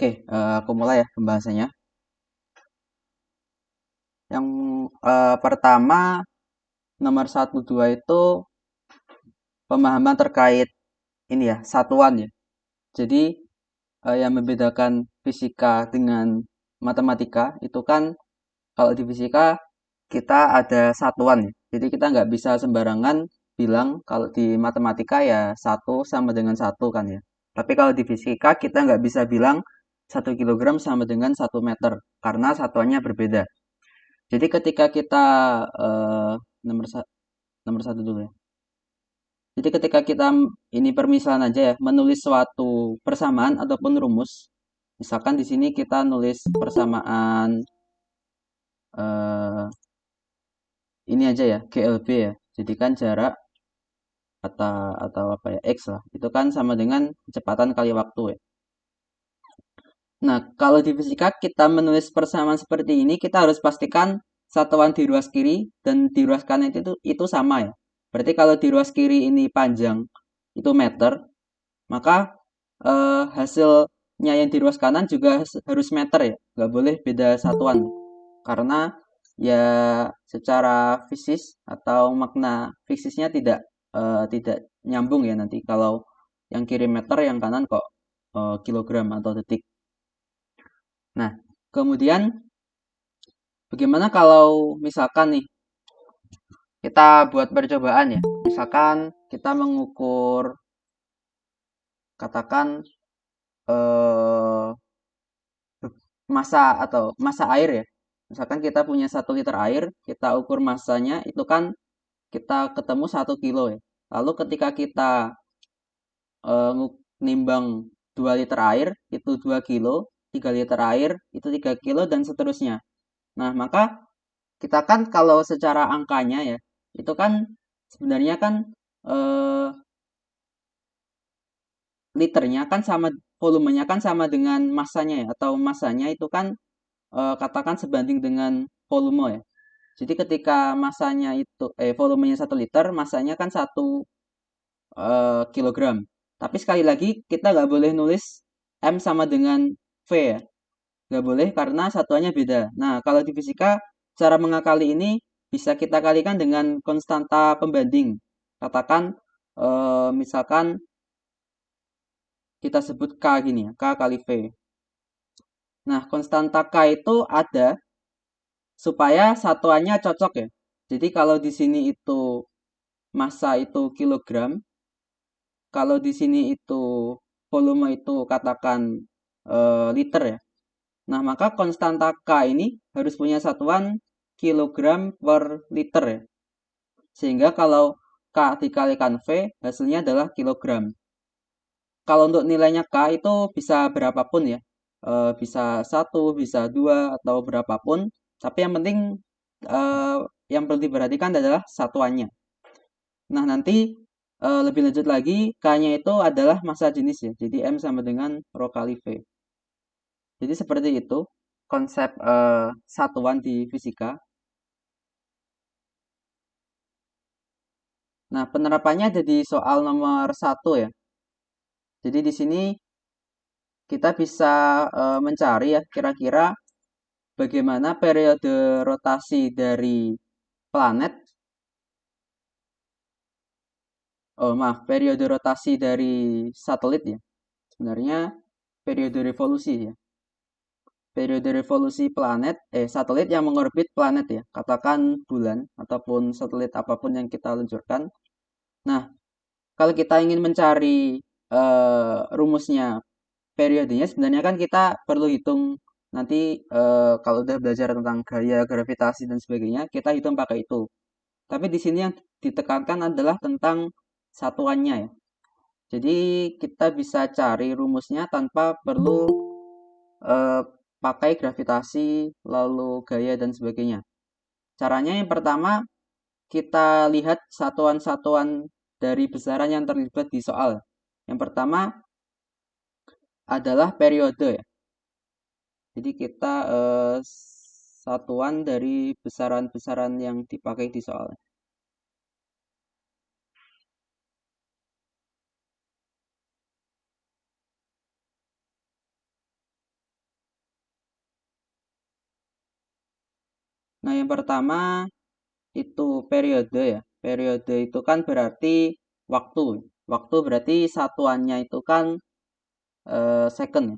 Oke, aku mulai ya pembahasannya. Yang pertama, nomor satu 2 itu pemahaman terkait ini ya, satuan ya. Jadi, yang membedakan fisika dengan matematika itu kan kalau di fisika kita ada satuan ya. Jadi kita nggak bisa sembarangan bilang kalau di matematika ya satu sama dengan satu kan ya. Tapi kalau di fisika kita nggak bisa bilang 1 kilogram sama dengan 1 meter karena satuannya berbeda. Jadi ketika kita eh, nomor sa- nomor satu dulu ya. Jadi ketika kita ini permisalan aja ya, menulis suatu persamaan ataupun rumus. Misalkan di sini kita nulis persamaan eh, ini aja ya, GLB ya. Jadi kan jarak atau apa ya, X lah. Itu kan sama dengan kecepatan kali waktu ya. Nah, kalau di fisika kita menulis persamaan seperti ini, kita harus pastikan satuan di ruas kiri dan di ruas kanan itu sama ya. Berarti kalau di ruas kiri ini panjang itu meter, maka hasilnya yang di ruas kanan juga harus meter ya. Nggak boleh beda satuan. Karena ya secara fisis atau makna fisiknya tidak nyambung ya nanti kalau yang kiri meter, yang kanan kok kilogram atau detik. Nah, kemudian bagaimana kalau misalkan nih kita buat percobaan ya. Misalkan kita mengukur katakan eh, massa atau massa air ya. Misalkan kita punya 1 liter air, kita ukur massanya itu kan kita ketemu 1 kilo ya. Lalu ketika kita nimbang 2 liter air itu 2 kilo, 3 liter air itu 3 kilo dan seterusnya. Nah, maka kita kan kalau secara angkanya ya, itu kan sebenarnya kan eh, liternya kan sama, volumenya kan sama dengan massanya ya, atau massanya itu kan katakan sebanding dengan volume ya. Jadi ketika massanya itu volumenya 1 liter, massanya kan 1 kilogram. Tapi sekali lagi kita nggak boleh nulis M sama dengan V ya. Nggak boleh karena satuannya beda. Nah, kalau di fisika, cara mengakali ini bisa kita kalikan dengan konstanta pembanding. Katakan, misalkan kita sebut K gini ya, K kali V. Nah, konstanta K itu ada supaya satuannya cocok ya. Jadi kalau di sini itu massa itu kilogram, kalau di sini itu volume itu katakan liter ya. Nah, maka konstanta K ini harus punya satuan kilogram per liter ya. Sehingga kalau K dikalikan V, hasilnya adalah kilogram. Kalau untuk nilainya K itu bisa berapapun ya. Bisa satu, bisa dua, atau berapapun. Tapi yang penting eh, yang perlu diperhatikan adalah satuannya. Nah, nanti lebih lanjut lagi, K-nya itu adalah massa jenis ya. Jadi M sama dengan rho kali V. Jadi seperti itu konsep satuan di fisika. Nah, penerapannya ada di soal nomor satu ya. Jadi di sini kita bisa mencari ya kira-kira bagaimana periode rotasi dari planet, oh maaf, periode rotasi dari satelit ya. Sebenarnya periode revolusi ya. Periode revolusi planet, satelit yang mengorbit planet ya. Katakan bulan ataupun satelit apapun yang kita luncurkan. Nah, kalau kita ingin mencari rumusnya periodenya, sebenarnya kan kita perlu hitung nanti kalau udah belajar tentang gaya gravitasi dan sebagainya, kita hitung pakai itu. Tapi di sini yang ditekankan adalah tentang satuannya ya. Jadi kita bisa cari rumusnya tanpa perlu eh, pakai gravitasi, lalu gaya dan sebagainya. Caranya yang pertama kita lihat satuan-satuan dari besaran yang terlibat di soal. Yang pertama adalah periode ya. Jadi kita satuan dari besaran-besaran yang dipakai di soal. Nah, yang pertama itu periode ya. Periode itu kan berarti waktu. Waktu berarti satuannya itu kan second ya.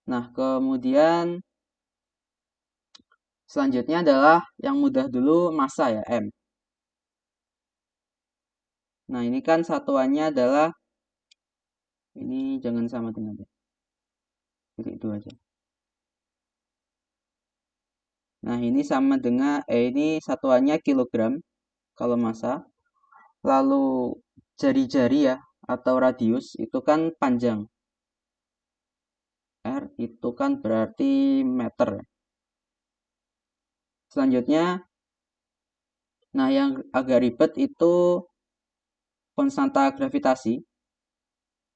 Nah, kemudian selanjutnya adalah yang mudah dulu massa ya, M. Nah, ini kan satuannya adalah, ini jangan sama dengan ya. Jadi itu aja. Nah, ini sama dengan, ini satuannya kilogram kalau massa. Lalu jari-jari ya, atau radius, itu kan panjang. R itu kan berarti meter. Selanjutnya, nah yang agak ribet itu konstanta gravitasi.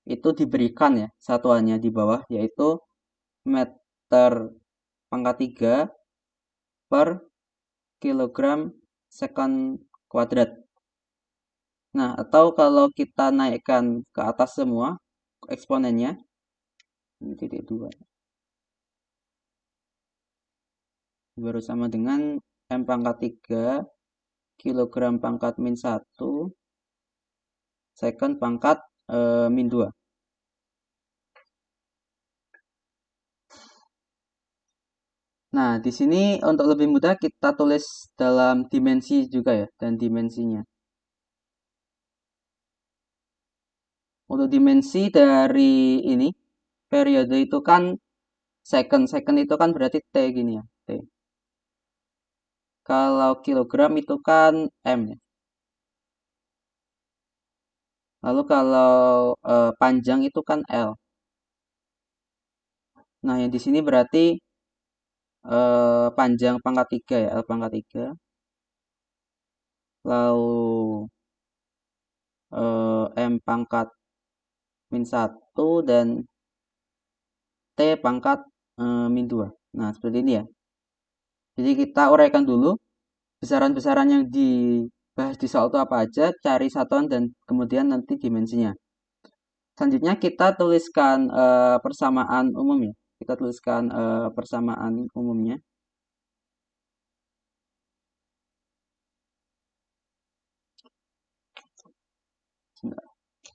Itu diberikan ya satuannya di bawah, yaitu meter pangkat 3 per kilogram second kuadrat. Nah, atau kalau kita naikkan ke atas semua eksponennya, ini titik 2, baru sama dengan M pangkat 3 kilogram pangkat min 1 second pangkat min 2. Nah, di sini untuk lebih mudah kita tulis dalam dimensi juga ya, dan dimensinya. Untuk dimensi dari ini, periode itu kan second. Second itu kan berarti T gini ya, T. Kalau kilogram itu kan M ya. Lalu kalau panjang itu kan L. Nah, yang di sini berarti panjang pangkat 3 ya, L pangkat 3. Lalu M pangkat min 1 dan T pangkat min 2. Nah, seperti ini ya. Jadi kita uraikan dulu besaran-besaran yang dibahas di soal itu apa aja, cari satuan dan kemudian nanti dimensinya. Selanjutnya kita tuliskan persamaan umum ya. Kita tuliskan persamaan umumnya.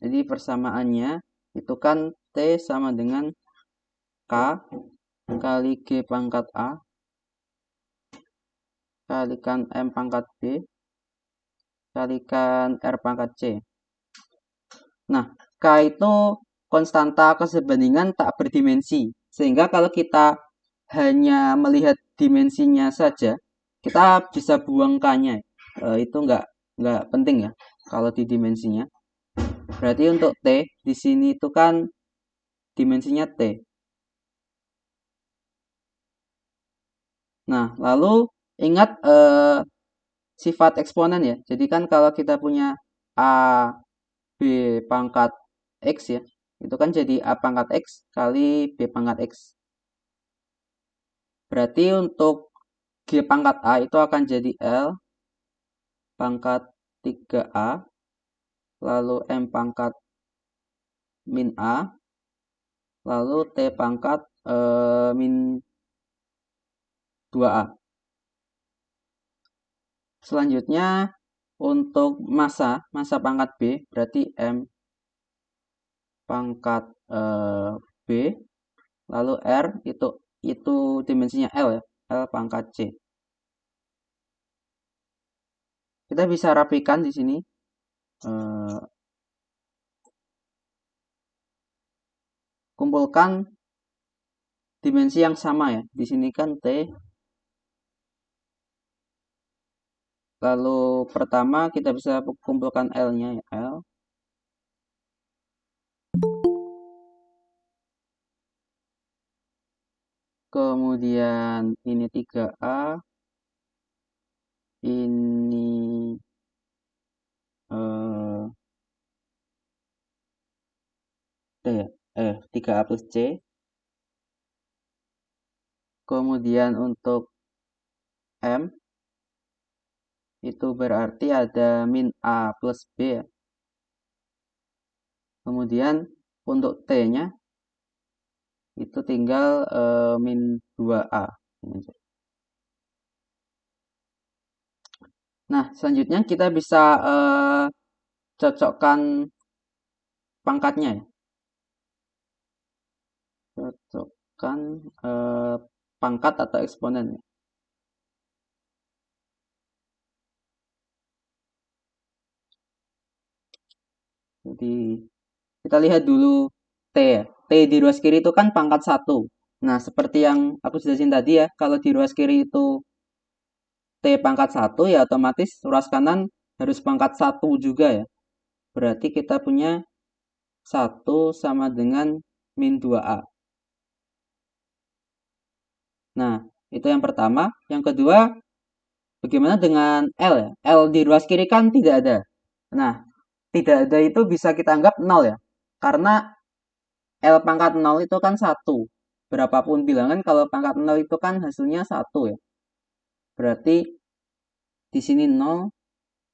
Jadi persamaannya itu kan T sama dengan K kali G pangkat A kalikan M pangkat B kalikan R pangkat C. Nah, K itu konstanta keserbandingan tak berdimensi. Sehingga kalau kita hanya melihat dimensinya saja, kita bisa buang K-nya. Itu nggak penting ya kalau di dimensinya. Berarti untuk T di sini itu kan dimensinya T. Nah, lalu ingat sifat eksponen ya. Jadi kan kalau kita punya A, B pangkat X ya, itu kan jadi A pangkat X kali B pangkat X. Berarti untuk G pangkat A itu akan jadi L pangkat 3A, lalu M pangkat min A, lalu T pangkat min 2A. Selanjutnya untuk massa pangkat B berarti M pangkat B, lalu R itu dimensinya L ya, L pangkat C. Kita bisa rapikan di sini. Kumpulkan dimensi yang sama ya. Di sini kan T. Lalu pertama kita bisa kumpulkan L-nya ya, L. Kemudian ini 3A. Ini T ya. 3A plus C. Kemudian untuk M itu berarti ada min A plus B ya. Kemudian untuk T-nya itu tinggal min 2A. Nah, selanjutnya kita bisa cocokkan pangkatnya ya. Cocokkan pangkat atau eksponen. Jadi kita lihat dulu T ya. T di ruas kiri itu kan pangkat 1. Nah, seperti yang aku sudah jelasin tadi ya, kalau di ruas kiri itu T pangkat 1 ya otomatis ruas kanan harus pangkat 1 juga ya. Berarti kita punya 1 sama dengan min 2A. Nah, itu yang pertama. Yang kedua, bagaimana dengan L ya? L di ruas kiri kan tidak ada. Nah, tidak ada itu bisa kita anggap 0 ya. Karena L pangkat 0 itu kan 1. Berapapun bilangan kalau pangkat 0 itu kan hasilnya 1 ya. Berarti di sini 0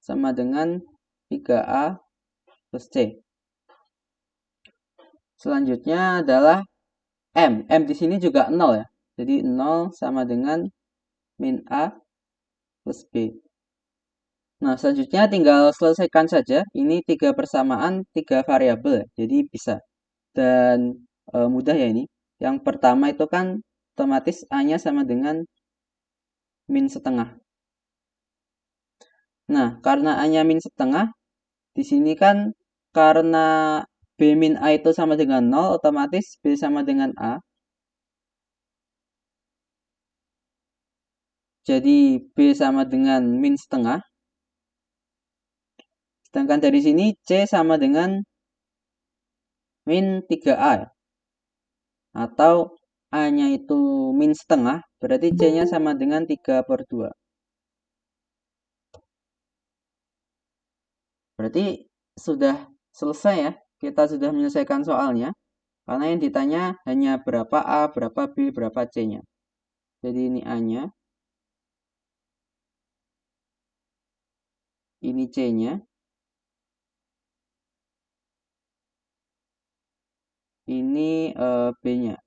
sama dengan 3A plus C. Selanjutnya adalah M. M di sini juga 0 ya. Jadi 0 sama dengan min A plus B. Nah, selanjutnya tinggal selesaikan saja. Ini 3 persamaan, 3 variabel ya. Jadi bisa. Dan mudah ya ini. Yang pertama itu kan otomatis A-nya sama dengan min setengah. Nah, karena A-nya min setengah, di sini kan karena B min A itu sama dengan 0, otomatis B sama dengan A. Jadi B sama dengan min setengah. Sedangkan dari sini C sama dengan min 3A. Atau A-nya itu min setengah, berarti C-nya sama dengan 3/2. Berarti sudah selesai ya. Kita sudah menyelesaikan soalnya. Karena yang ditanya hanya berapa A, berapa B, berapa C-nya. Jadi ini A-nya, ini C-nya, ini B-nya.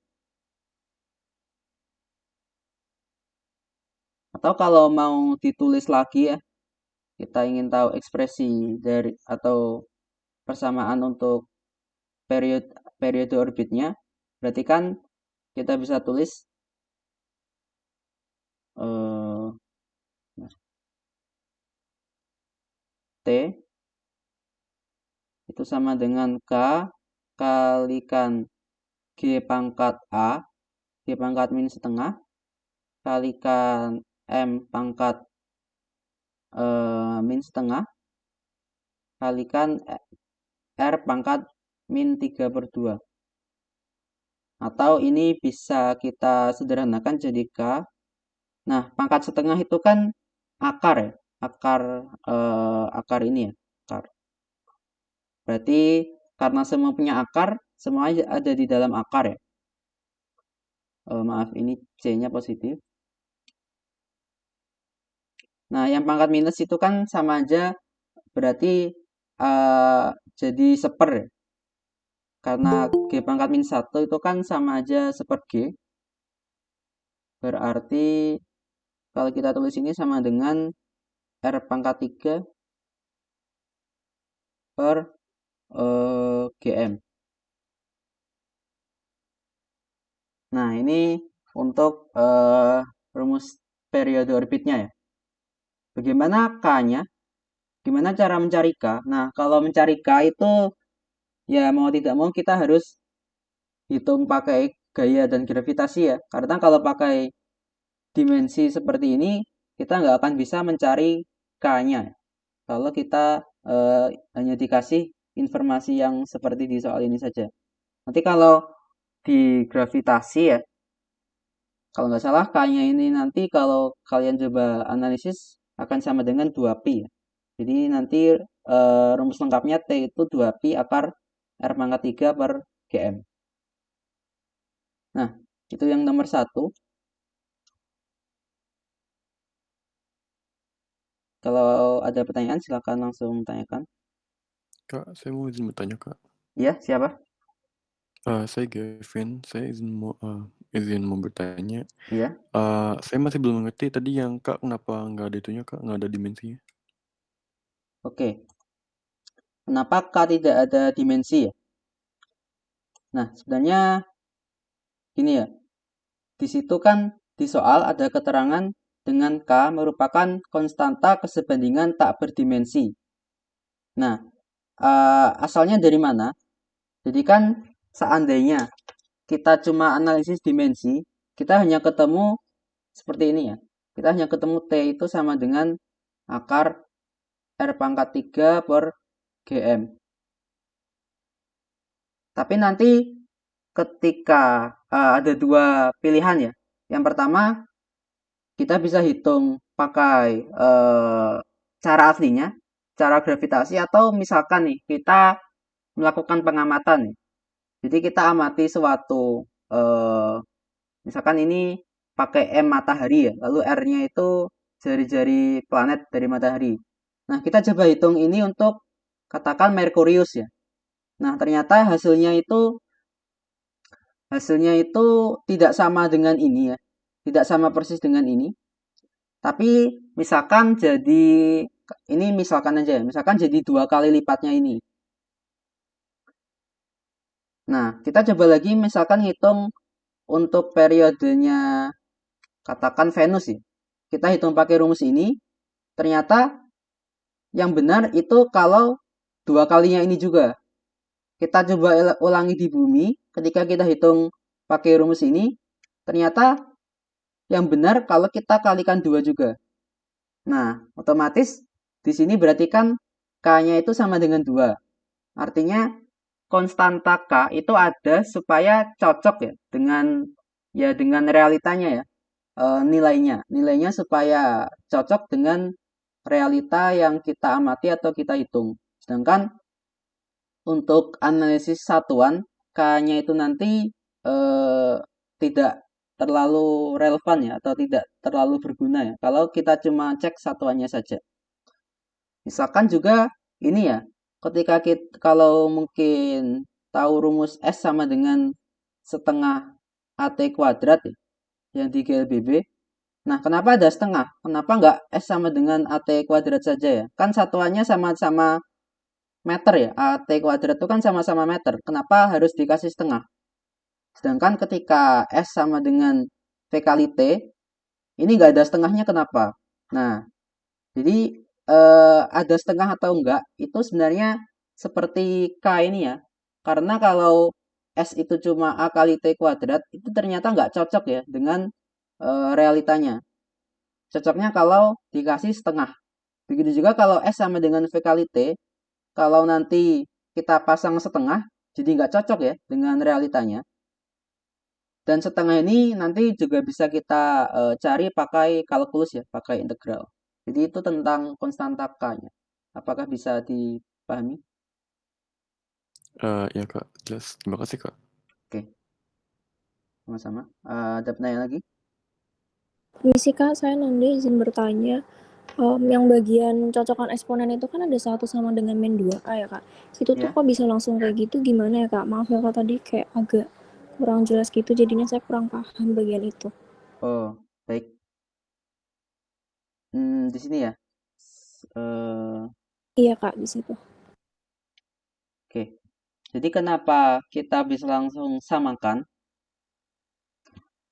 Atau kalau mau ditulis lagi ya, kita ingin tahu ekspresi dari atau persamaan untuk periode periode orbitnya, berarti kan kita bisa tulis eh, T itu sama dengan K kalikan G pangkat A, G pangkat min setengah, kalikan M pangkat min setengah, kalikan R pangkat min 3/2. Atau ini bisa kita sederhanakan jadi K. Nah, pangkat setengah itu kan akar ya, akar ini ya, akar. Berarti karena semua punya akar, semua ada di dalam akar ya. Maaf, ini C-nya positif. Nah, yang pangkat minus itu kan sama aja, berarti jadi seper ya. Karena G pangkat min 1 itu kan sama aja seper G. Berarti kalau kita tulis ini sama dengan R pangkat 3 per GM. Nah, ini untuk rumus periode orbitnya ya. Bagaimana K-nya? Gimana cara mencari K? Nah, kalau mencari K itu ya mau tidak mau kita harus hitung pakai gaya dan gravitasi ya. Karena kalau pakai dimensi seperti ini, kita nggak akan bisa mencari K-nya. Kalau kita hanya dikasih informasi yang seperti di soal ini saja. Nanti kalau di gravitasi ya, kalau nggak salah K-nya ini nanti kalau kalian coba analisis akan sama dengan 2pi ya. Jadi nanti rumus lengkapnya T itu 2pi akar R pangkat 3 per GM. Nah, itu yang nomor 1. Kalau ada pertanyaan silakan langsung tanyakan. Kak, saya mau izin bertanya, Kak. Ya, siapa? Saya Gavin, saya izin mau bertanya. Iya. Saya masih belum mengerti tadi yang Kak, kenapa nggak ada itunya Kak, nggak ada dimensinya? Oke. Kenapa K tidak ada dimensi ya? Nah, sebenarnya gini ya. Di situ kan di soal ada keterangan dengan K merupakan konstanta kesebandingan tak berdimensi. Nah, asalnya dari mana? Jadi kan seandainya kita cuma analisis dimensi, kita hanya ketemu seperti ini ya. Kita hanya ketemu T itu sama dengan akar R pangkat 3 per GM. Tapi nanti ketika ada dua pilihan ya. Yang pertama, kita bisa hitung pakai cara aslinya, cara gravitasi, atau misalkan nih, kita melakukan pengamatan nih. Jadi kita amati suatu, misalkan ini pakai M matahari ya, lalu R-nya itu jari-jari planet dari matahari. Nah, kita coba hitung ini untuk katakan Merkurius ya. Nah, ternyata hasilnya itu tidak sama dengan ini ya. Tidak sama persis dengan ini. Tapi misalkan jadi ini misalkan aja ya. Misalkan jadi 2 kali lipatnya ini. Nah, kita coba lagi misalkan hitung untuk periodenya katakan Venus ya. Kita hitung pakai rumus ini. Ternyata yang benar itu kalau 2 kalinya ini juga. Kita coba ulangi di bumi. Ketika kita hitung pakai rumus ini. Ternyata yang benar kalau kita kalikan 2 juga. Nah, otomatis di sini berarti kan K-nya itu sama dengan 2. Artinya konstanta K itu ada supaya cocok ya dengan realitanya ya. Nilainya supaya cocok dengan realita yang kita amati atau kita hitung. Sedangkan untuk analisis satuan K-nya itu nanti eh, tidak terlalu relevan ya atau tidak terlalu berguna ya kalau kita cuma cek satuannya saja. Misalkan juga ini ya, ketika kita kalau mungkin tahu rumus S sama dengan setengah AT kuadrat ya, yang di GLBB. Nah, kenapa ada setengah? Kenapa nggak S sama dengan AT kuadrat saja ya? Kan satuannya sama-sama meter ya. AT kuadrat itu kan sama-sama meter. Kenapa harus dikasih setengah? Sedangkan ketika S sama dengan V kali T, ini nggak ada setengahnya kenapa? Nah, jadi ada setengah atau enggak itu sebenarnya seperti K ini ya. Karena kalau S itu cuma A kali T kuadrat itu ternyata nggak cocok ya dengan realitanya. Cocoknya kalau dikasih setengah. Begitu juga kalau S sama dengan V kali T, kalau nanti kita pasang setengah, jadi nggak cocok ya dengan realitanya. Dan setengah ini nanti juga bisa kita cari pakai kalkulus ya, pakai integral. Jadi itu tentang konstanta K-nya. Apakah bisa dipahami? Ya Kak, jelas. Terima kasih Kak. Oke, sama-sama. Ada pertanyaan lagi? Misi Kak, saya nanti izin bertanya. Yang bagian cocokan eksponen itu kan ada 1 sama dengan min 2K ya Kak. Itu tuh Ya. kok bisa langsung kayak gitu gimana ya Kak? Maaf ya Kak tadi kayak agak kurang jelas gitu jadinya saya kurang paham bagian itu. Oh, baik. Di sini ya. Eh, Iya Kak di situ. oke. Jadi kenapa kita bisa langsung samakan?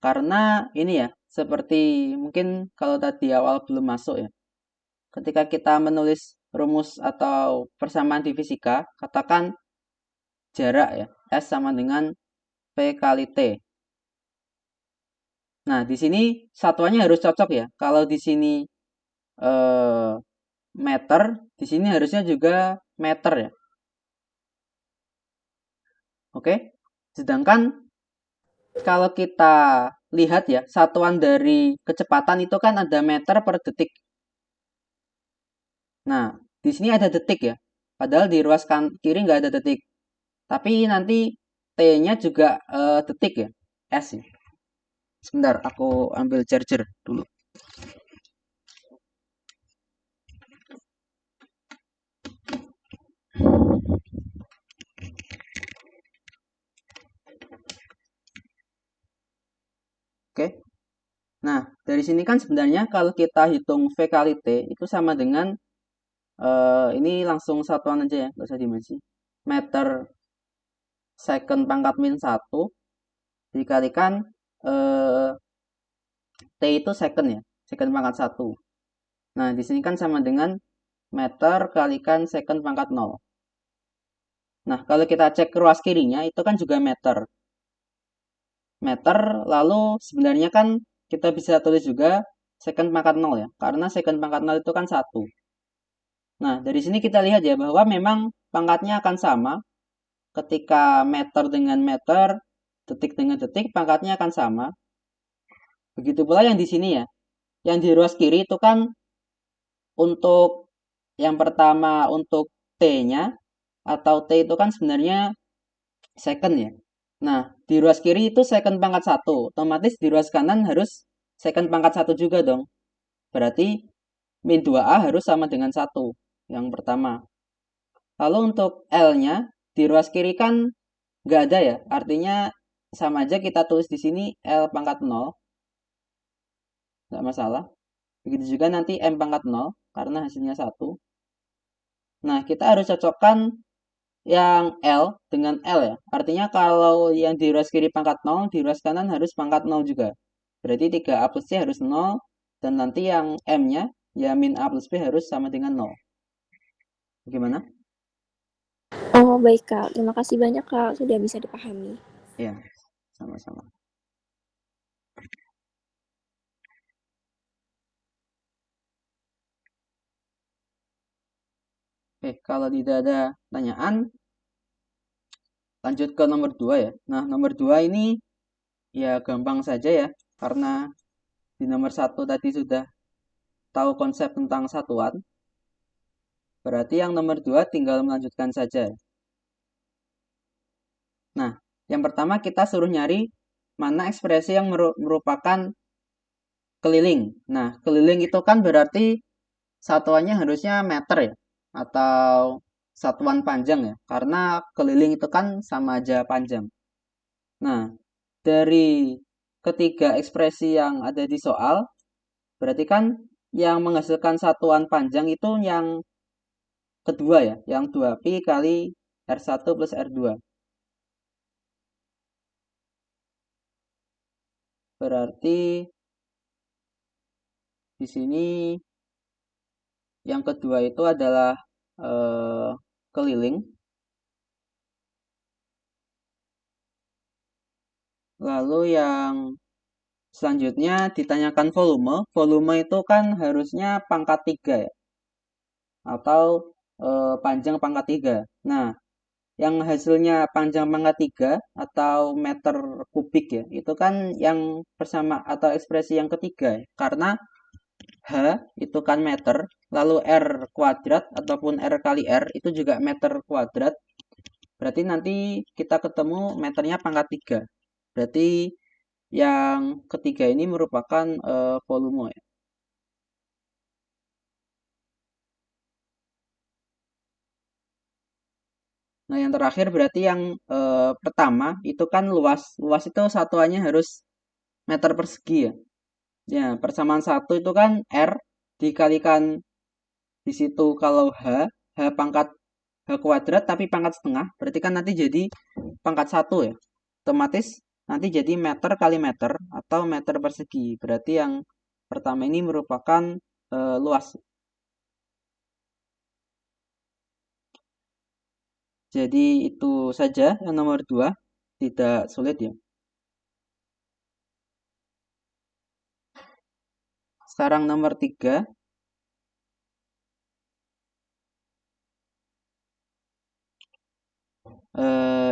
Karena ini ya, seperti mungkin kalau tadi awal belum masuk ya. Ketika kita menulis rumus atau persamaan di fisika, katakan jarak ya, S sama dengan V kali T. Nah, di sini satuannya harus cocok ya. Kalau di sini eh, meter, di sini harusnya juga meter ya. Oke. Sedangkan kalau kita lihat ya, satuan dari kecepatan itu kan ada meter per detik. Nah, di sini ada detik ya. Padahal di ruas kiri nggak ada detik. Tapi nanti T-nya juga detik ya. S ya. Sebentar, aku ambil charger dulu. di sini kan sebenarnya kalau kita hitung V kali T itu sama dengan ini langsung satuan aja ya, nggak usah dimensi. Meter second pangkat min 1 dikalikan T itu second ya, second pangkat 1. Nah, di sini kan sama dengan meter kalikan second pangkat 0. Nah, kalau kita cek ruas kirinya itu kan juga meter. Meter, lalu sebenarnya kan kita bisa tulis juga second pangkat 0 ya, karena second pangkat 0 itu kan 1. Nah, dari sini kita lihat ya bahwa memang pangkatnya akan sama ketika meter dengan meter, detik dengan detik, pangkatnya akan sama. Begitu pula yang di sini ya. Yang di ruas kiri itu kan untuk yang pertama untuk T-nya, atau T itu kan sebenarnya second ya. Nah, di ruas kiri itu second pangkat 1. Otomatis di ruas kanan harus second pangkat 1 juga dong. Berarti min 2A harus sama dengan 1. Yang pertama. Lalu untuk L-nya, di ruas kiri kan nggak ada ya. Artinya sama aja kita tulis di sini L pangkat 0. Nggak masalah. Begitu juga nanti M pangkat 0, karena hasilnya 1. Nah, kita harus cocokkan yang L dengan L ya. Artinya kalau yang di ruas kiri pangkat 0, di ruas kanan harus pangkat 0 juga. Berarti 3A plus C harus 0, dan nanti yang M-nya, ya min A plus B harus sama dengan 0. Bagaimana? Oh, baik Kak. Terima kasih banyak Kak, sudah bisa dipahami. Ya, sama-sama. Oke, kalau tidak ada pertanyaan, lanjut ke nomor 2 ya. Nah, nomor 2 ini ya gampang saja ya, karena di nomor 1 tadi sudah tahu konsep tentang satuan. Berarti yang nomor 2 tinggal melanjutkan saja. Nah, yang pertama kita suruh nyari mana ekspresi yang merupakan keliling. Nah, keliling itu kan berarti satuannya harusnya meter ya, atau satuan panjang ya, karena keliling itu kan sama aja panjang. Nah, dari ketiga ekspresi yang ada di soal, berarti kan yang menghasilkan satuan panjang itu yang kedua ya, yang 2pi kali R1 plus R2. Berarti di sini yang kedua itu adalah keliling. Lalu yang selanjutnya ditanyakan volume. Volume itu kan harusnya pangkat 3 ya, atau panjang pangkat 3. Nah, yang hasilnya panjang pangkat 3 atau meter kubik ya, itu kan yang bersama atau ekspresi yang ketiga ya. Karena H itu kan meter, lalu R kuadrat ataupun R kali R itu juga meter kuadrat. Berarti nanti kita ketemu meternya pangkat 3. Berarti yang ketiga ini merupakan volume ya. Nah, yang terakhir berarti yang pertama itu kan luas. Luas itu satuannya harus meter persegi ya. Ya, persamaan 1 itu kan R dikalikan di situ kalau H pangkat H kuadrat tapi pangkat setengah. Berarti kan nanti jadi pangkat 1 ya. Otomatis nanti jadi meter kali meter atau meter persegi. Berarti yang pertama ini merupakan luas. Jadi itu saja yang nomor 2. Tidak sulit ya. Sekarang nomor 3.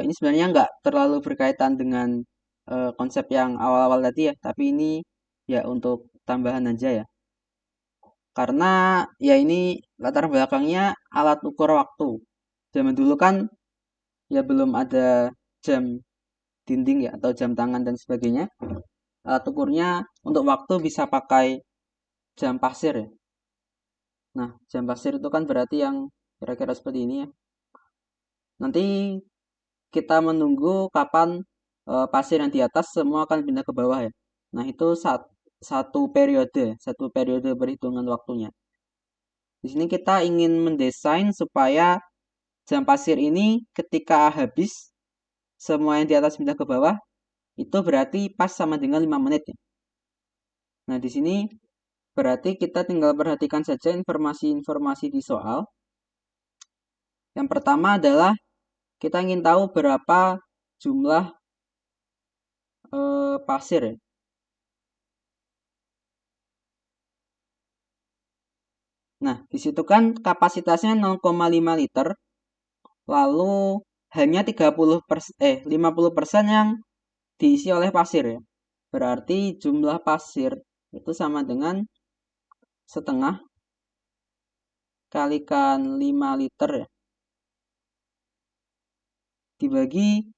Ini sebenarnya nggak terlalu berkaitan dengan konsep yang awal-awal tadi ya. Tapi ini ya untuk tambahan aja ya. Karena ya ini latar belakangnya alat ukur waktu. Zaman dulu kan ya belum ada jam dinding ya atau jam tangan dan sebagainya. Alat ukurnya untuk waktu bisa pakai jam pasir ya. Nah, jam pasir itu kan berarti yang kira-kira seperti ini ya. Nanti kita menunggu kapan pasir yang di atas semua akan pindah ke bawah ya. Nah, itu saat satu periode perhitungan waktunya. Di sini kita ingin mendesain supaya jam pasir ini ketika habis semua yang di atas pindah ke bawah itu berarti pas sama dengan 5 menit ya. Nah, di sini berarti kita tinggal perhatikan saja informasi-informasi di soal. Yang pertama adalah kita ingin tahu berapa jumlah pasir ya. Nah, di situ kan kapasitasnya 0,5 liter, lalu hanya 50% yang diisi oleh pasir ya. Berarti jumlah pasir itu sama dengan setengah kalikan 5 liter ya. Dibagi,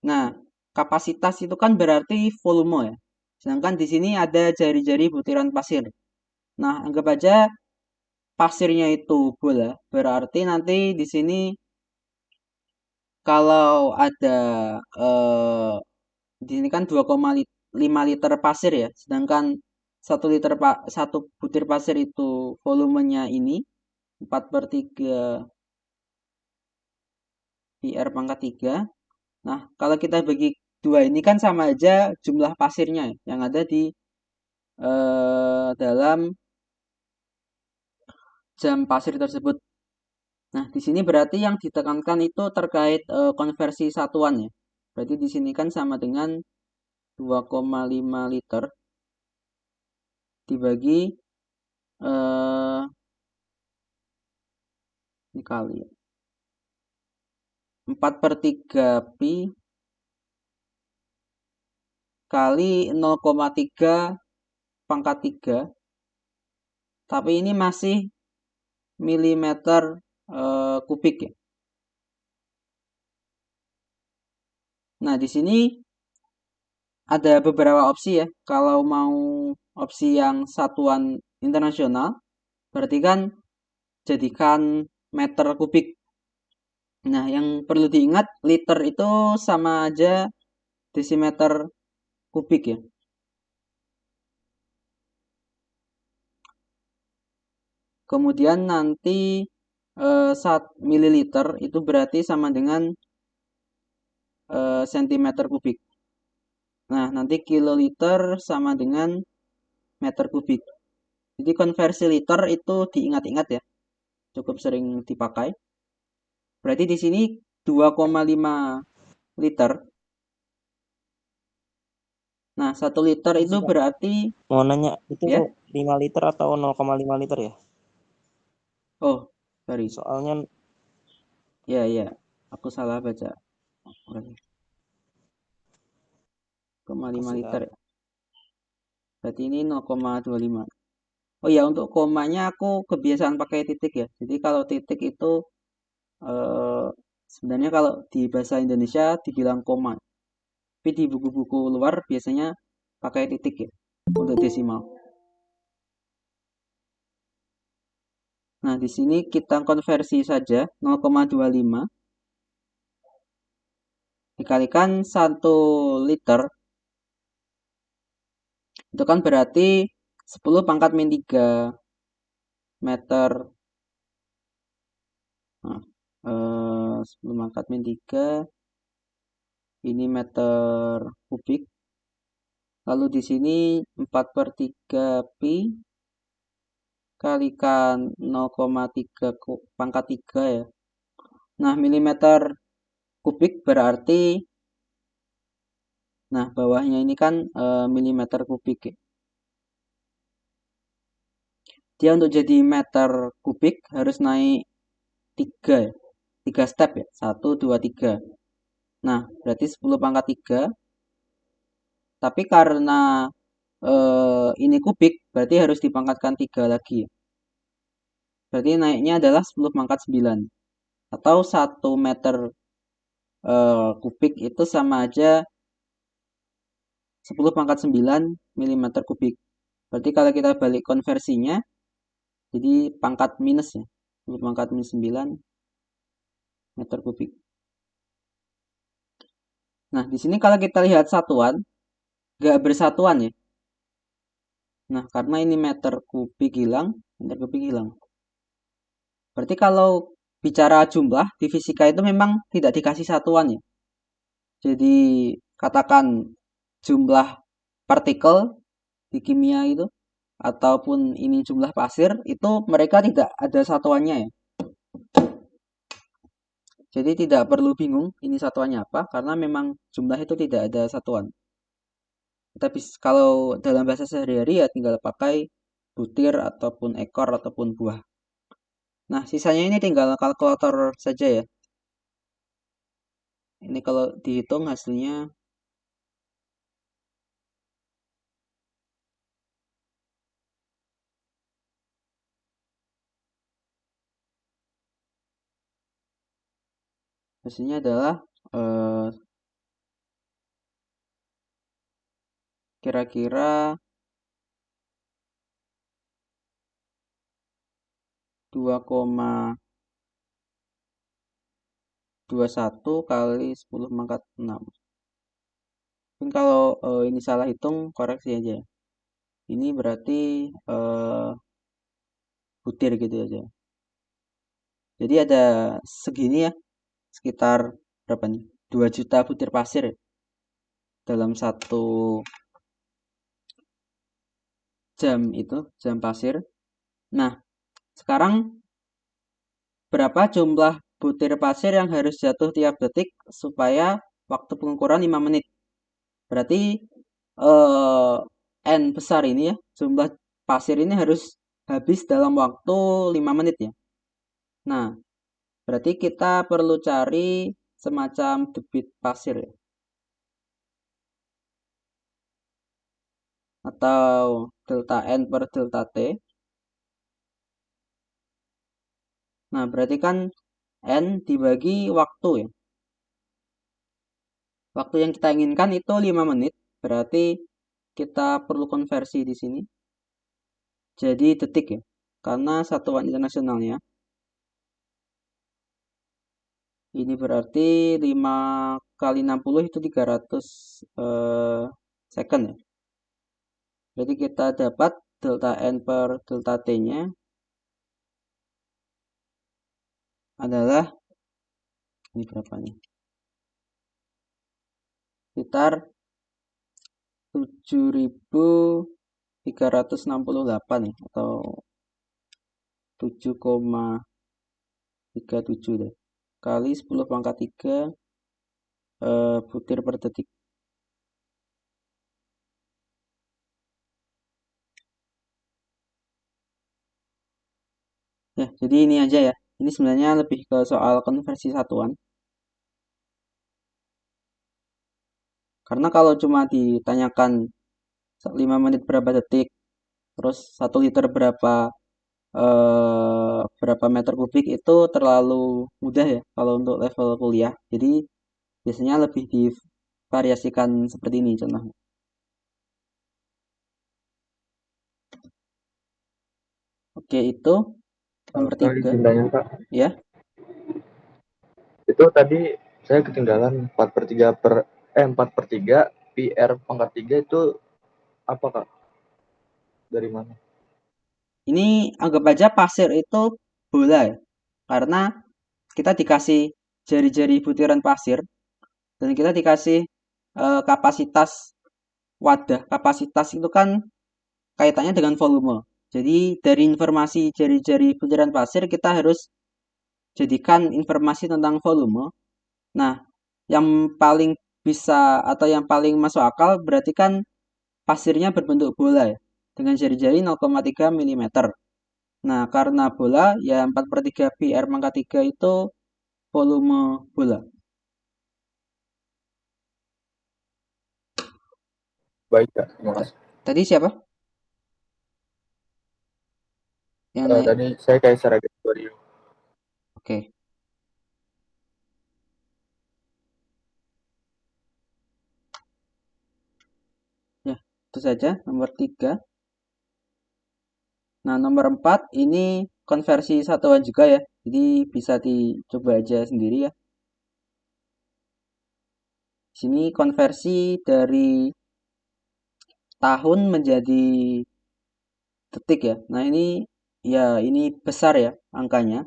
nah kapasitas itu kan berarti volume ya. Sedangkan di sini ada jari-jari butiran pasir. Nah, anggap aja pasirnya itu bola, berarti nanti di sini kalau ada di sini kan 2,5 liter pasir ya, sedangkan 1 butir pasir itu volumenya ini 4/3 PR pangkat 3. Nah, kalau kita bagi 2 ini kan sama aja jumlah pasirnya ya, yang ada di dalam jam pasir tersebut. Nah, di sini berarti yang ditekankan itu terkait konversi satuan ya. Berarti di sini kan sama dengan 2,5 liter dibagi dikali 4/3 pi kali 0,3 pangkat 3. Tapi ini masih milimeter kubik ya. Nah, di sini ada beberapa opsi ya. Kalau mau opsi yang satuan internasional, berarti kan jadikan meter kubik. Nah, yang perlu diingat, liter itu sama aja desimeter kubik ya. Kemudian nanti 1 mililiter itu berarti sama dengan sentimeter kubik. Nah, nanti kiloliter sama dengan meter kubik. Jadi konversi liter itu diingat-ingat ya. Cukup sering dipakai. Berarti di sini 2,5 liter. Nah, 1 liter itu berarti mau nanya itu ya. 5 liter atau 0,5 liter ya? Oh, sorry. Soalnya Ya, aku salah baca. 0,5 liter ya. Berarti ini 0,25. Oh ya, untuk komanya aku kebiasaan pakai titik ya. Jadi kalau titik itu sebenarnya kalau di bahasa Indonesia dibilang koma. Tapi di buku-buku luar biasanya pakai titik ya untuk desimal. Nah, di sini kita konversi saja 0,25 dikalikan 1 liter. Itu kan berarti 10 pangkat min 3 meter. Nah, 10 pangkat min 3 ini meter kubik. Lalu di sini 4/3 pi kalikan 0,3 pangkat 3 ya. Nah, milimeter kubik berarti, nah bawahnya ini kan milimeter kubik ya. Dia untuk jadi meter kubik harus naik 3 ya. 3 step ya. 1, 2, 3. Nah, berarti 10 pangkat 3. Tapi karena ini kubik, berarti harus dipangkatkan 3 lagi. Berarti naiknya adalah 10 pangkat 9. Atau 1 meter kubik itu sama aja 10 pangkat 9 mm kubik. Berarti kalau kita balik konversinya, jadi pangkat minus ya. 10 pangkat minus 9 meter kubik. Nah, di sini kalau kita lihat satuan, nggak bersatuan ya. Nah, karena ini meter kubik hilang. Berarti kalau bicara jumlah, di fisika itu memang tidak dikasih satuan ya. Jadi, katakan jumlah partikel di kimia itu, ataupun ini jumlah pasir, itu mereka tidak ada satuannya ya. Jadi tidak perlu bingung ini satuannya apa, karena memang jumlah itu tidak ada satuan. Tapi kalau dalam bahasa sehari-hari ya tinggal pakai butir ataupun ekor ataupun buah. Nah, sisanya ini tinggal kalkulator saja ya. Ini kalau dihitung hasilnya adalah kira-kira 2,21 kali 10 pangkat 6. Mungkin kalau ini salah hitung, koreksi aja ya. Ini berarti butir gitu aja. Jadi ada segini ya, sekitar berapa nih? 2 juta butir pasir ya, dalam 1 jam itu, jam pasir. Nah, sekarang berapa jumlah butir pasir yang harus jatuh tiap detik supaya waktu pengukuran 5 menit? Berarti N besar ini ya, jumlah pasir ini harus habis dalam waktu 5 menit ya. Nah, berarti kita perlu cari semacam debit pasir ya. Atau delta N per delta T. Nah, berarti kan N dibagi waktu ya. Waktu yang kita inginkan itu 5 menit. Berarti kita perlu konversi di sini. Jadi detik ya. Karena satuan internasionalnya. Ini berarti 5 kali 60 itu 300 second ya. Berarti kita dapat delta N per delta T-nya adalah, ini berapa nih? Sekitar 7.368 ya, atau 7,37 deh. Kali 10 pangkat 3 butir per detik. Ya, jadi ini aja ya. Ini sebenarnya lebih ke soal konversi satuan. Karena kalau cuma ditanyakan 5 menit berapa detik, terus 1 liter berapa meter kubik, itu terlalu mudah ya kalau untuk level kuliah. Jadi biasanya lebih divariasikan seperti ini contohnya. Oke, itu nomor Kak, 3 izin tanya, Kak. ya. Itu tadi saya ketinggalan 4/3 PR pangkat 3 itu apa, Kak? Dari mana? Ini anggap aja pasir itu bola ya. Karena kita dikasih jari-jari butiran pasir dan kita dikasih kapasitas wadah. Kapasitas itu kan kaitannya dengan volume. Jadi dari informasi jari-jari butiran pasir kita harus jadikan informasi tentang volume. Nah, yang paling bisa atau yang paling masuk akal berarti kan pasirnya berbentuk bola ya, dengan jari-jari 0,3 mm. Nah, karena bola ya 4/3 pi R pangkat 3 itu volume bola. Baik, Kak. Terima kasih. Tadi siapa? Yang nanya? Tadi saya kayak Saragam Wario. Oke. Ya, itu saja nomor 3. Nah, nomor 4 ini konversi satuan juga ya. Jadi bisa dicoba aja sendiri ya. Sini konversi dari tahun menjadi detik ya. Nah, ini besar ya angkanya.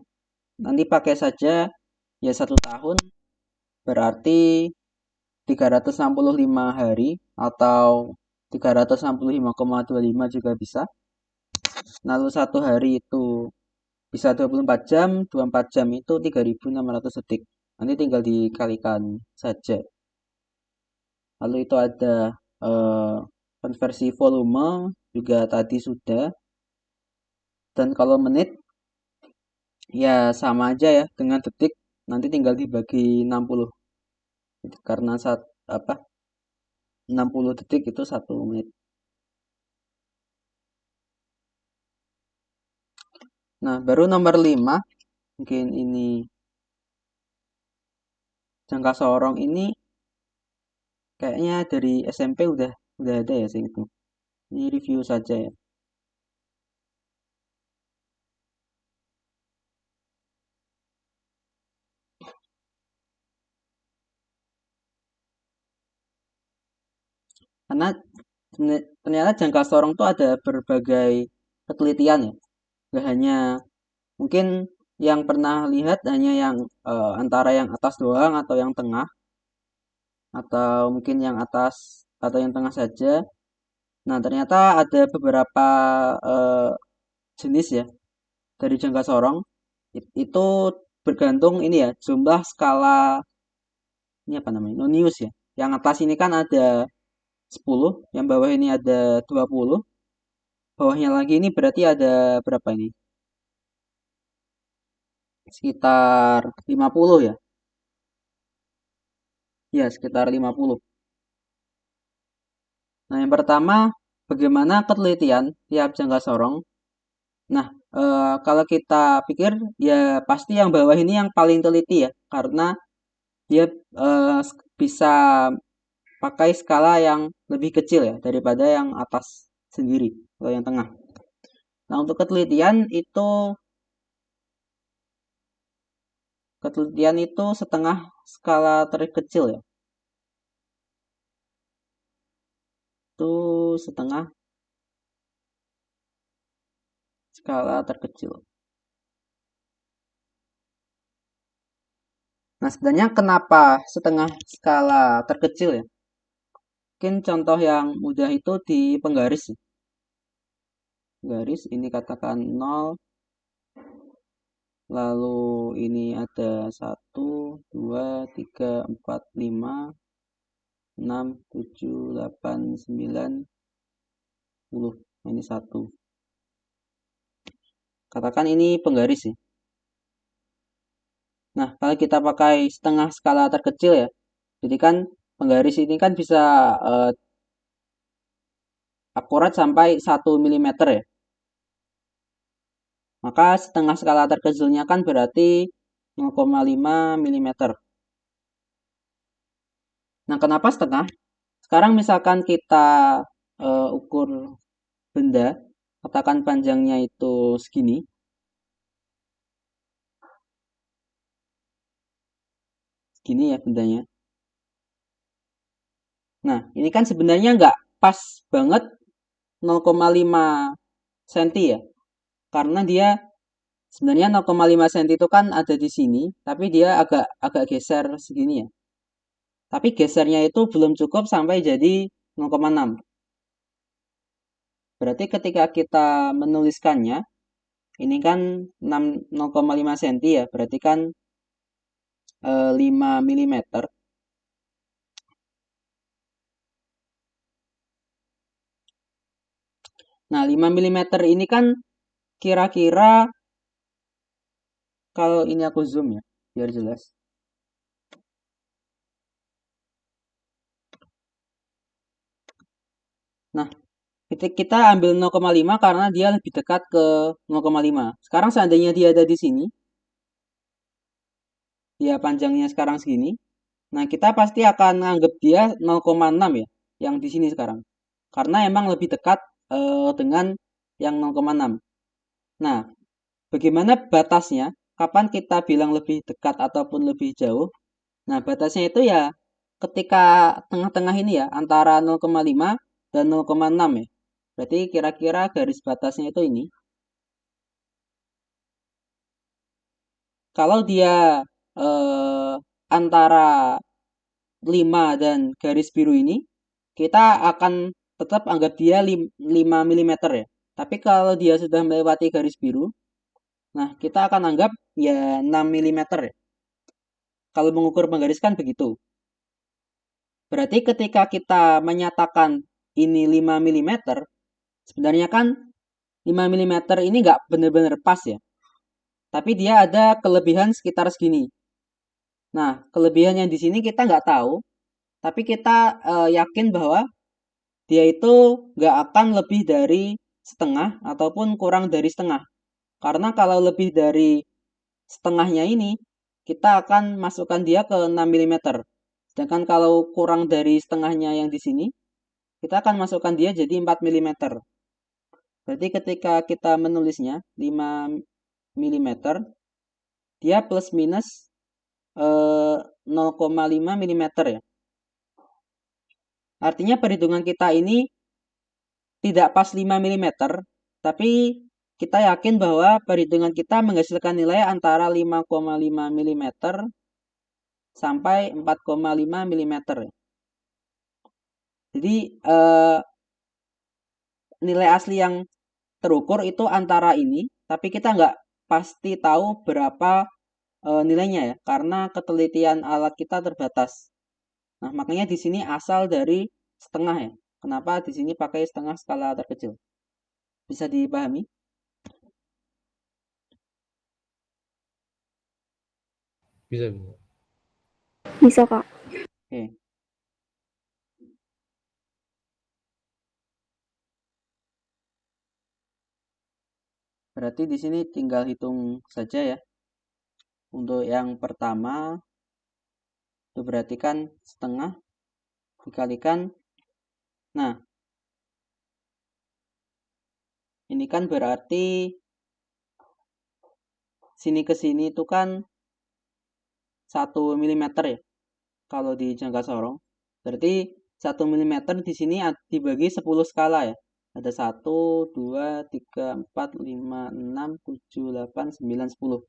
Nanti pakai saja ya 1 tahun berarti 365 hari atau 365,25 juga bisa. Lalu 1 hari itu bisa 24 jam, 24 jam itu 3.600 detik. Nanti tinggal dikalikan saja. Lalu itu ada konversi volume juga tadi sudah. Dan kalau menit ya sama aja ya dengan detik, nanti tinggal dibagi 60. Karena 60 detik itu 1 menit. Nah, baru nomor 5, mungkin ini jangka sorong ini kayaknya dari SMP udah ada ya sih itu. Ini review saja ya. Karena ternyata jangka sorong itu ada berbagai penelitian ya. Gak hanya mungkin yang pernah lihat hanya yang antara yang atas doang atau yang tengah atau mungkin yang atas atau yang tengah saja. Nah, ternyata ada beberapa jenis ya dari jangka sorong. Itu bergantung ini ya, jumlah skala ini apa namanya? Nonius ya. Yang atas ini kan ada 10, yang bawah ini ada 20. Bawahnya lagi ini berarti ada berapa ini? Sekitar 50 ya. Ya, sekitar 50. Nah, yang pertama, bagaimana penelitian tiap jangka sorong? Nah, kalau kita pikir, ya pasti yang bawah ini yang paling teliti ya, karena dia bisa pakai skala yang lebih kecil ya, daripada yang atas sendiri, atau yang tengah. Nah, untuk ketelitian itu setengah skala terkecil ya. Itu setengah skala terkecil. Nah, sebenarnya kenapa setengah skala terkecil ya? Mungkin contoh yang mudah itu di penggaris. Garis ini katakan 0, lalu ini ada 1, 2, 3, 4, 5, 6, 7, 8, 9, 10. Nah, ini 1. Katakan ini penggaris ya. Nah, kalau kita pakai setengah skala terkecil ya, jadi kan penggaris ini kan bisa akurat sampai 1 mm ya. Maka setengah skala terkecilnya kan berarti 0,5 mm. Nah, kenapa setengah? Sekarang misalkan kita ukur benda, katakan panjangnya itu segini. Segini ya bendanya. Nah, ini kan sebenarnya nggak pas banget 0,5 cm ya. Karena dia sebenarnya 0,5 cm itu kan ada di sini, tapi dia agak geser segini ya. Tapi gesernya itu belum cukup sampai jadi 0,6. Berarti ketika kita menuliskannya, ini kan 0,5 cm ya, berarti kan 5 mm. Nah, 5 mm ini kan kira-kira kalau ini aku zoom ya, biar jelas. Nah, kita ambil 0,5 karena dia lebih dekat ke 0,5. Sekarang seandainya dia ada di sini, dia panjangnya sekarang segini. Nah, kita pasti akan anggap dia 0,6 ya, yang di sini sekarang. Karena emang lebih dekat dengan yang 0,6. Nah, bagaimana batasnya? Kapan kita bilang lebih dekat ataupun lebih jauh? Nah, batasnya itu ya ketika tengah-tengah ini ya, antara 0,5 dan 0,6 ya. Berarti kira-kira garis batasnya itu ini. Kalau dia antara 5 dan garis biru ini, kita akan tetap anggap dia 5 mm ya. Tapi kalau dia sudah melewati garis biru, nah kita akan anggap ya 6 mm ya. Kalau mengukur menggariskan begitu. Berarti ketika kita menyatakan ini 5 mm, sebenarnya kan 5 mm ini nggak benar-benar pas ya. Tapi dia ada kelebihan sekitar segini. Nah, kelebihan yang di sini kita nggak tahu, tapi kita yakin bahwa dia itu nggak akan lebih dari setengah ataupun kurang dari setengah. Karena kalau lebih dari setengahnya ini, kita akan masukkan dia ke 6 mm. Sedangkan kalau kurang dari setengahnya yang di sini, kita akan masukkan dia jadi 4 mm. Berarti ketika kita menulisnya 5 mm, dia plus minus 0,5 mm ya. Artinya perhitungan kita ini tidak pas 5 mm, tapi kita yakin bahwa perhitungan kita menghasilkan nilai antara 5,5 mm sampai 4,5 mm. Jadi nilai asli yang terukur itu antara ini, tapi kita nggak pasti tahu berapa nilainya ya, karena ketelitian alat kita terbatas. Nah, makanya di sini asal dari setengah ya. Kenapa di sini pakai setengah skala terkecil? Bisa dipahami? Bisa. Bisa, Kak. Oke. Berarti di sini tinggal hitung saja ya. Untuk yang pertama, itu berarti kan setengah dikalikan. Nah, ini kan berarti sini ke sini itu kan 1 mm ya. Kalau di jangka sorong. Berarti 1 mm di sini dibagi 10 skala ya. Ada 1, 2, 3, 4, 5, 6, 7, 8, 9, 10.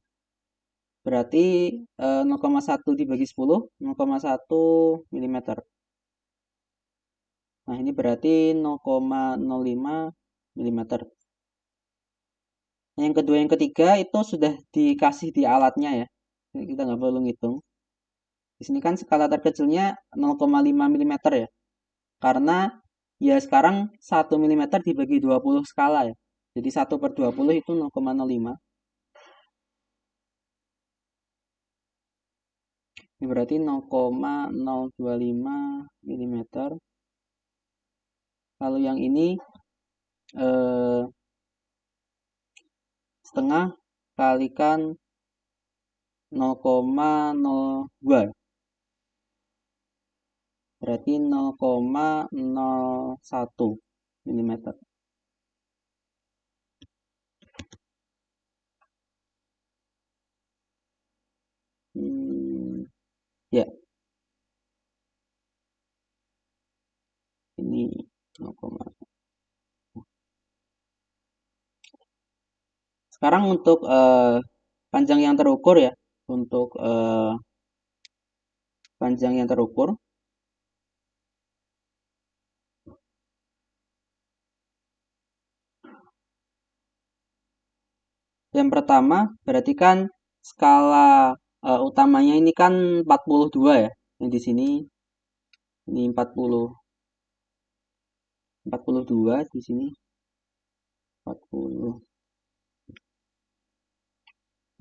Berarti 0,1 dibagi 10, 0,1 mm. Nah, ini berarti 0,05 mm. Nah, yang kedua, yang ketiga itu sudah dikasih di alatnya ya. Jadi kita nggak perlu ngitung. Di sini kan skala terkecilnya 0,5 mm ya. Karena ya sekarang 1 mm dibagi 20 skala ya. Jadi 1 per 20 itu 0,05. Ini berarti 0,025 mm. Lalu yang ini setengah kalikan 0,02. Berarti 0,01 mm. Ya. Ini 0, sekarang untuk panjang yang terukur ya. Untuk panjang yang terukur. Yang pertama, berarti kan skala utamanya ini kan 42 ya. Yang di sini ini 42 di sini 40.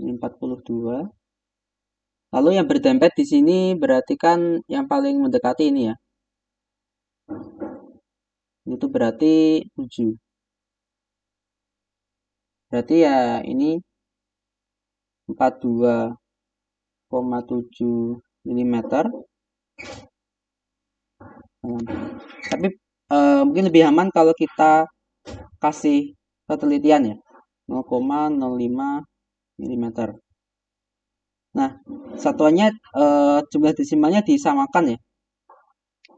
Ini 42. Lalu yang berdempet di sini berarti kan yang paling mendekati ini ya. Itu berarti 7. Berarti ya ini 42,7 mm. Tapi mungkin lebih aman kalau kita kasih ketelitian ya. 0,05 mm. Nah, satuannya jumlah desimalnya disamakan ya.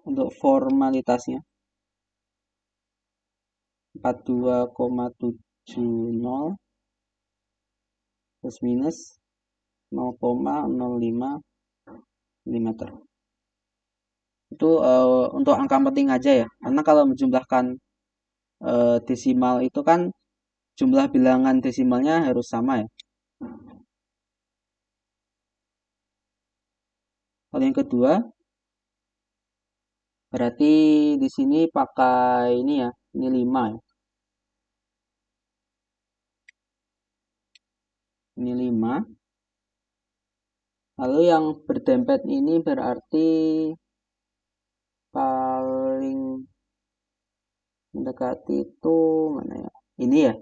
Untuk formalitasnya. 42,70 plus minus 0,05 mm. Itu untuk angka penting aja ya, karena kalau menjumlahkan desimal itu kan jumlah bilangan desimalnya harus sama ya. Kalau yang kedua, berarti di sini pakai ini ya, ini 5 ya. Ini 5. Lalu yang berdempet ini berarti paling mendekati itu mana ya? Ini ya.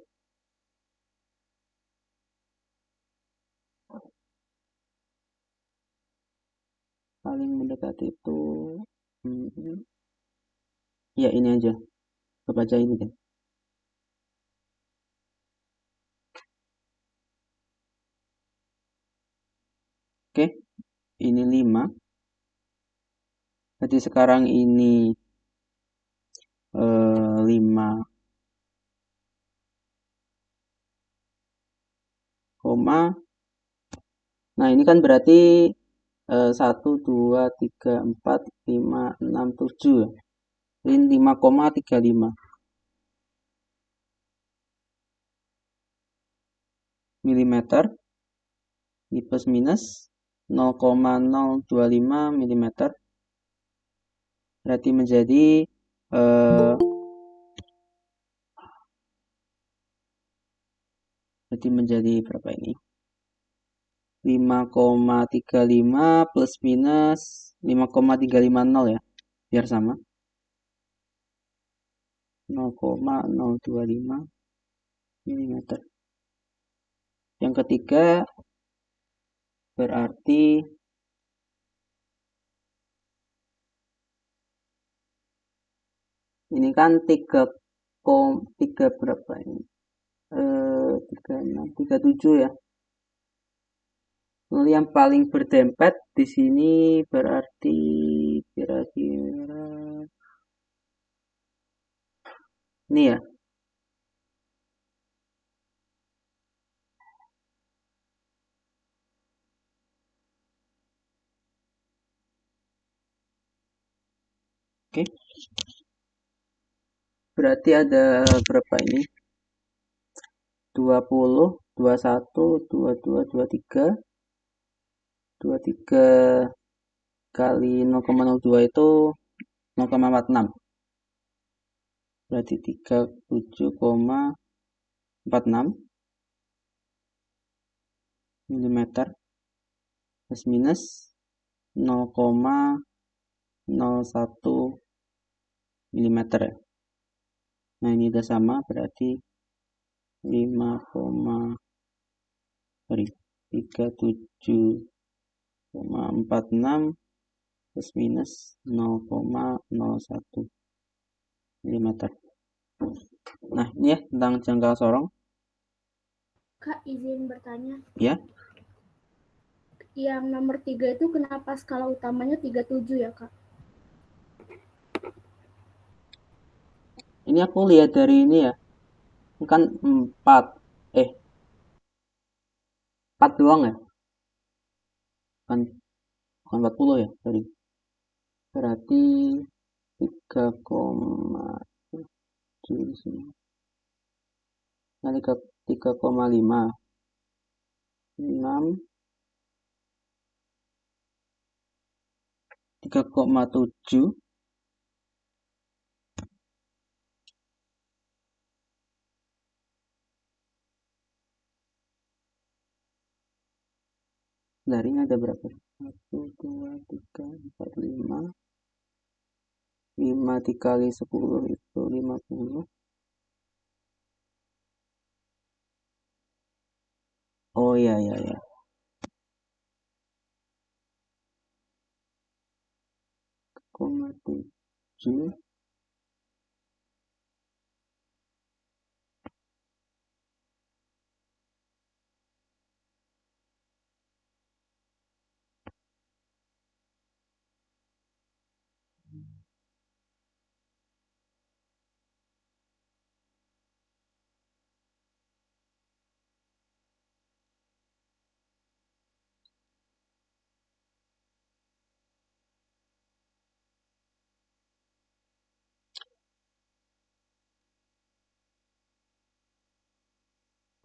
Paling mendekati itu ya ini aja. Baca ini kan. Oke. Ini 5. Berarti sekarang ini 5 koma. Nah, ini kan berarti 1, 2, 3, 4, 5, 6, 7 ya. Ini 5,35 mm. Ini plus minus 0,025 mm. Berarti menjadi berapa ini? 5,35 plus minus 5,350 ya. Biar sama. 0,025 mm. Yang ketiga berarti ini kan 3 berapa ini? 36, 37 ya. Lalu yang paling berdempet di sini berarti kira-kira ini ya. Oke. Berarti ada berapa ini? 20, 21, 22, 23. 23 kali 0,02 itu 0,46. Berarti 37,46 mm plus minus 0,01 mm ya. Nah, ini udah sama berarti 37,46 plus minus 0,01 mm. Nah, ini ya tentang jangkau sorong. Kak, izin bertanya. Ya. Yang nomor 3 itu kenapa skala utamanya 37 ya, Kak? Ini aku lihat dari ini ya. Ini kan 4 doang ya. Bukan 40 ya tadi. Berarti 3,7 di sini. Nah, 3,5 6 3,7 daring ada berapa? 1, 2, 3, 4, 5 5 dikali 10 itu 50. Oh ya ya ya. Koma 7.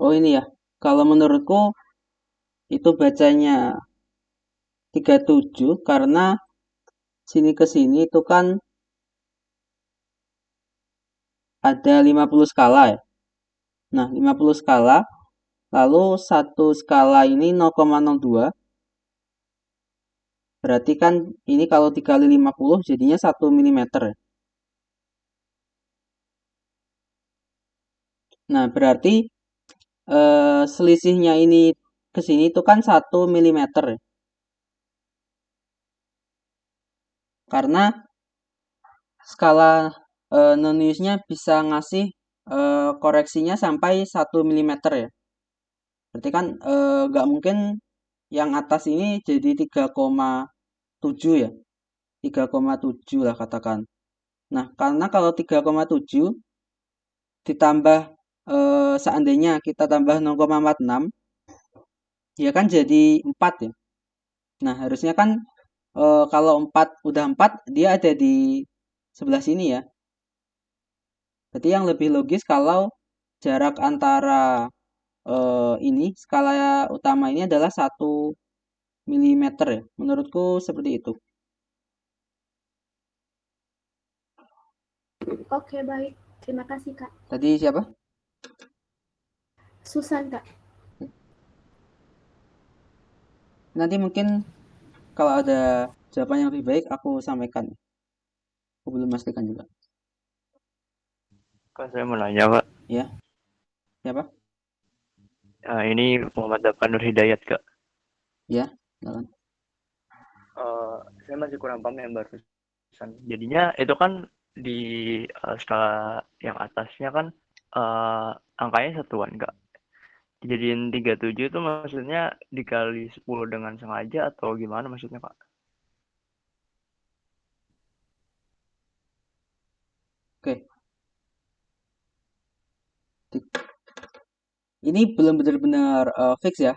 Oh ini ya, kalau menurutku itu bacanya 37 karena sini ke sini itu kan ada 50 skala ya. Nah, 50 skala, lalu satu skala ini 0,02, berarti kan ini kalau dikali 50 jadinya 1 mm ya. Nah, berarti selisihnya ini ke sini itu kan 1 mm ya. Karena skala Noniusnya bisa ngasih koreksinya sampai 1 mm ya. Berarti kan nggak mungkin yang atas ini jadi 3,7 ya. 3,7 lah katakan. Nah, karena kalau 3,7 ditambah seandainya kita tambah 0,46 ya kan jadi 4 ya. Nah, harusnya kan kalau 4 udah 4 dia ada di sebelah sini ya. Berarti yang lebih logis kalau jarak antara ini skala utama ini adalah 1 mm ya. Menurutku seperti itu. Oke, baik. Terima kasih, Kak. Tadi siapa? Susan, Kak. Nanti mungkin kalau ada jawaban yang lebih baik aku sampaikan. Aku belum pastikan juga. Kak, saya mau nanya, Pak. Ya. Siapa? Ini Muhammad Dapan Nur Hidayat, Kak. Ya, silakan. Saya masih kurang paham yang barusan. Jadinya itu kan di skala yang atasnya kan angkanya satuan, Kak. Dijadiin 37 itu maksudnya dikali 10 dengan sengaja atau gimana maksudnya, Kak? Oke. Ini belum benar-benar fix ya.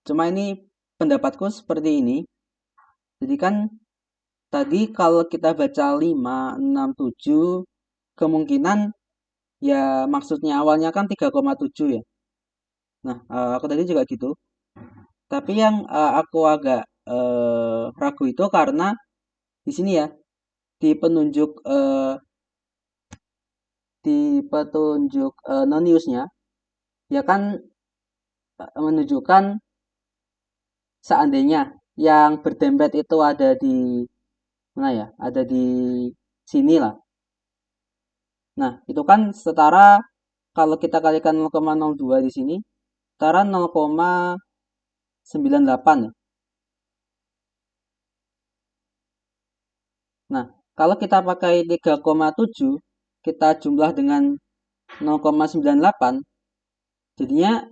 Cuma ini pendapatku seperti ini. Jadi kan tadi kalau kita baca 5, 6, 7 kemungkinan ya maksudnya awalnya kan 3,7 ya. Nah, aku tadi juga gitu. Tapi yang aku agak ragu itu karena di sini ya di penunjuk Noniusnya ya kan menunjukkan seandainya yang berdempet itu ada di mana ya? Ada di sini lah. Nah, itu kan setara kalau kita kalikan 0,02 di sini setara 0,98 ya. Nah, kalau kita pakai 3,7 kita jumlah dengan 0,98 jadinya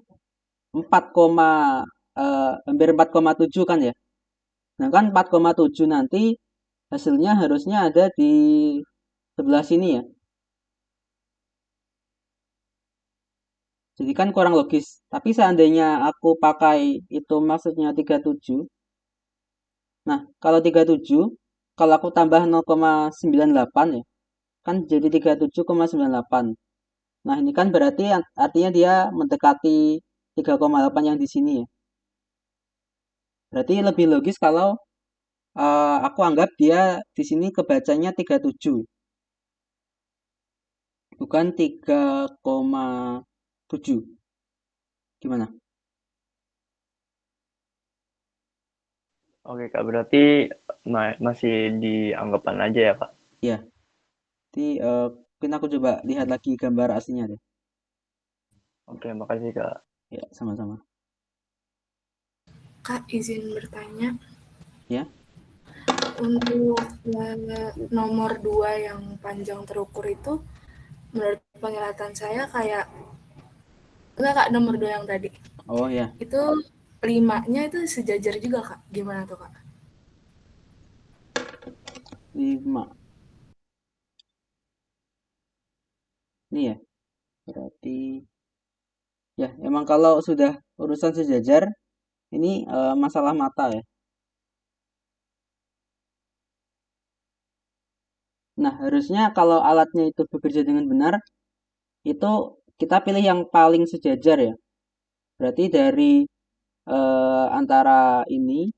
4, hampir 4,7 kan ya. Nah kan 4,7 nanti hasilnya harusnya ada di sebelah sini ya. Jadi kan kurang logis. Tapi seandainya aku pakai itu maksudnya 37. Nah kalau 37, kalau aku tambah 0,98 ya, kan jadi 37,98. Nah ini kan berarti artinya dia mendekati 3,8 yang di sini ya. Berarti lebih logis kalau aku anggap dia di sini kebacanya 37. Bukan 3,7. Gimana? Oke, Kak, berarti masih dianggapan aja ya, Kak? Ya. Nanti mungkin aku coba lihat lagi gambar aslinya deh. Oke, makasih, Kak. Ya, sama-sama. Kak, izin bertanya. Ya. Untuk nomor 2 yang panjang terukur itu, menurut penglihatan saya kayak, enggak Kak, nomor 2 yang tadi. Oh ya. Itu 5-nya itu sejajar juga Kak. Gimana tuh Kak? 5. Ini ya. Berarti ya, emang kalau sudah urusan sejajar ini masalah mata ya. Nah, harusnya kalau alatnya itu bekerja dengan benar, itu kita pilih yang paling sejajar ya. Berarti dari antara ini,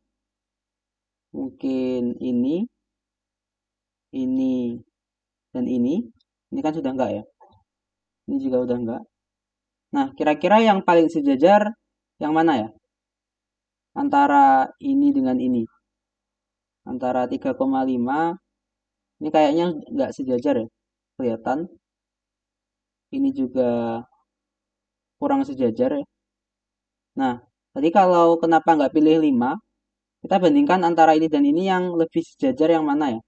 mungkin ini, dan ini kan sudah enggak ya? Ini juga udah enggak. Nah, kira-kira yang paling sejajar yang mana ya? Antara ini dengan ini. Antara 3,5, ini kayaknya enggak sejajar ya, kelihatan. Ini juga kurang sejajar ya. Nah, tadi kalau kenapa nggak pilih 5, kita bandingkan antara ini dan ini yang lebih sejajar yang mana ya?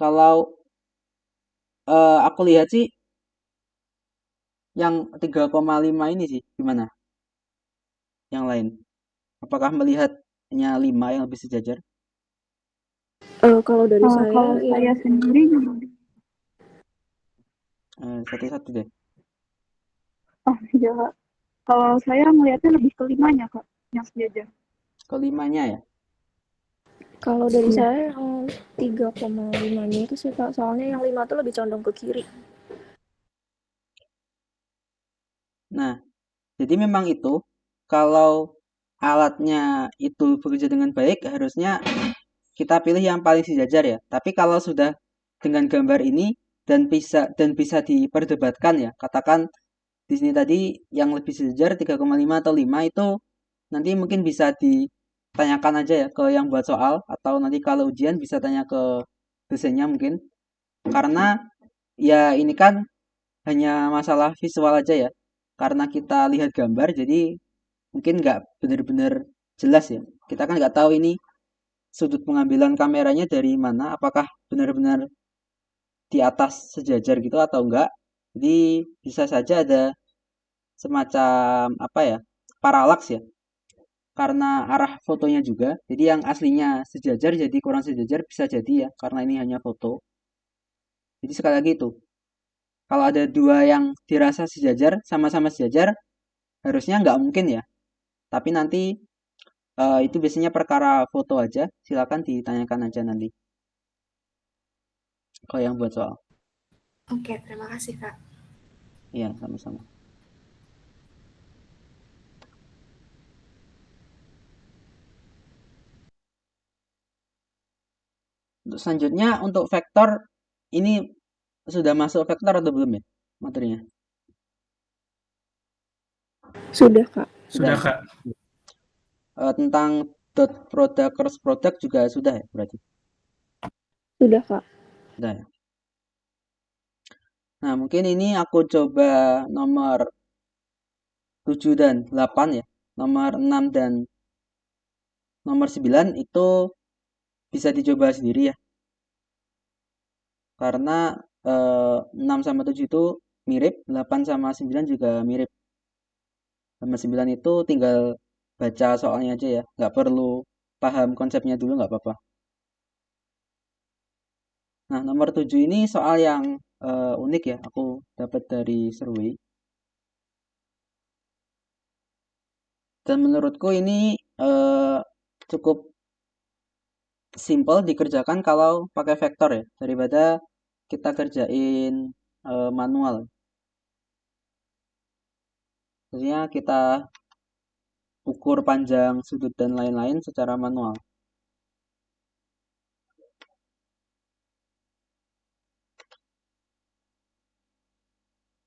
Kalau aku lihat sih yang 3,5 ini sih gimana? Yang lain. Apakah melihatnya 5 yang lebih sejajar? Kalau dari saya Kalau ya saya sendiri juga. Satu-satu deh. Oh iya Kak. Kalau saya melihatnya lebih ke 5-nya Kak, yang sejajar. Kelimanya ya. kalau dari Iya. saya yang 3,5-nya itu sih Kak, soalnya yang 5 tuh lebih condong ke kiri. Nah, jadi memang itu kalau alatnya itu bekerja dengan baik harusnya kita pilih yang paling sejajar ya. Tapi kalau sudah dengan gambar ini dan bisa diperdebatkan ya. Katakan di sini tadi yang lebih sejajar 3,5 atau 5 itu nanti mungkin bisa ditanyakan aja ya ke yang buat soal atau nanti kalau ujian bisa tanya ke dosennya mungkin. Karena ya ini kan hanya masalah visual aja ya. Karena kita lihat gambar jadi mungkin nggak benar-benar jelas ya. Kita kan nggak tahu ini sudut pengambilan kameranya dari mana, apakah benar-benar di atas sejajar gitu atau enggak. Jadi bisa saja ada semacam apa ya, paralaks ya, karena arah fotonya juga. Jadi yang aslinya sejajar jadi kurang sejajar bisa jadi ya, karena ini hanya foto. Jadi sekali lagi itu, kalau ada dua yang dirasa sejajar, sama-sama sejajar, harusnya nggak mungkin ya. Tapi nanti itu biasanya perkara foto aja, silakan ditanyakan aja nanti kalau yang buat soal. Oke, terima kasih Kak. Iya, sama-sama. Untuk selanjutnya untuk vektor ini sudah masuk vektor atau belum ya materinya? Sudah Kak. Sudah, Sudah. Kak. Tentang dot product cross product juga sudah ya berarti? Sudah Kak. Sudah ya. Nah, mungkin ini aku coba nomor 7 dan 8 ya. Nomor 6 dan nomor 9 itu bisa dicoba sendiri ya. Karena 6 sama 7 itu mirip, 8 sama 9 juga mirip. Nomor 9 itu tinggal baca soalnya aja ya. Nggak perlu paham konsepnya dulu nggak apa-apa. Nah, nomor 7 ini soal yang unik ya. Aku dapat dari survei. Dan menurutku ini cukup simple dikerjakan kalau pakai vektor ya. Daripada kita kerjain manual. Maksudnya kita ukur panjang sudut dan lain-lain secara manual.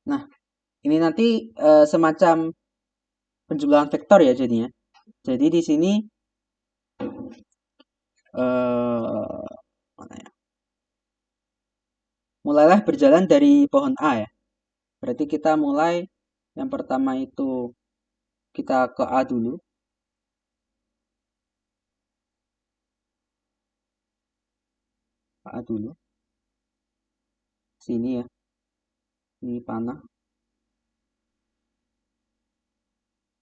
Nah, ini nanti semacam penjumlahan vektor ya jadinya. Jadi di sini mana ya? Mulailah berjalan dari pohon A ya. Berarti kita mulai yang pertama itu kita ke A dulu. A dulu. Sini ya. Ini panah.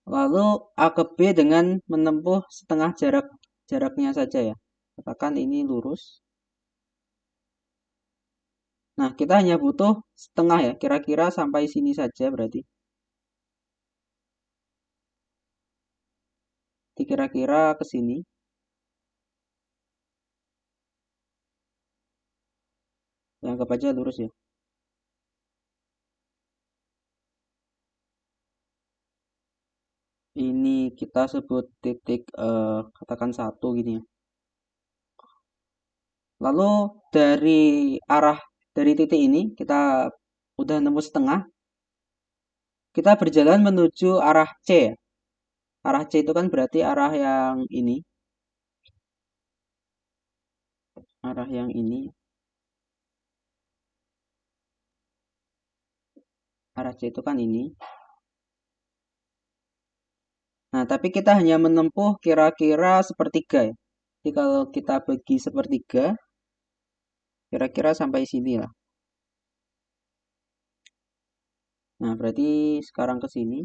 Lalu A ke B dengan menempuh setengah jaraknya saja ya. Katakan ini lurus. Nah, kita hanya butuh setengah ya, kira-kira sampai sini saja berarti. Kira-kira ke sini. Anggap aja lurus ya. kita sebut titik katakan 1 gini ya. Lalu dari titik ini kita udah nemu setengah, kita berjalan menuju arah C ya. Arah C itu kan berarti arah yang ini. Arah yang ini. Arah C itu kan ini. Nah, tapi kita hanya menempuh kira-kira sepertiga ya. Jadi kalau kita bagi sepertiga, kira-kira sampai sini lah. Nah, berarti sekarang ke sini.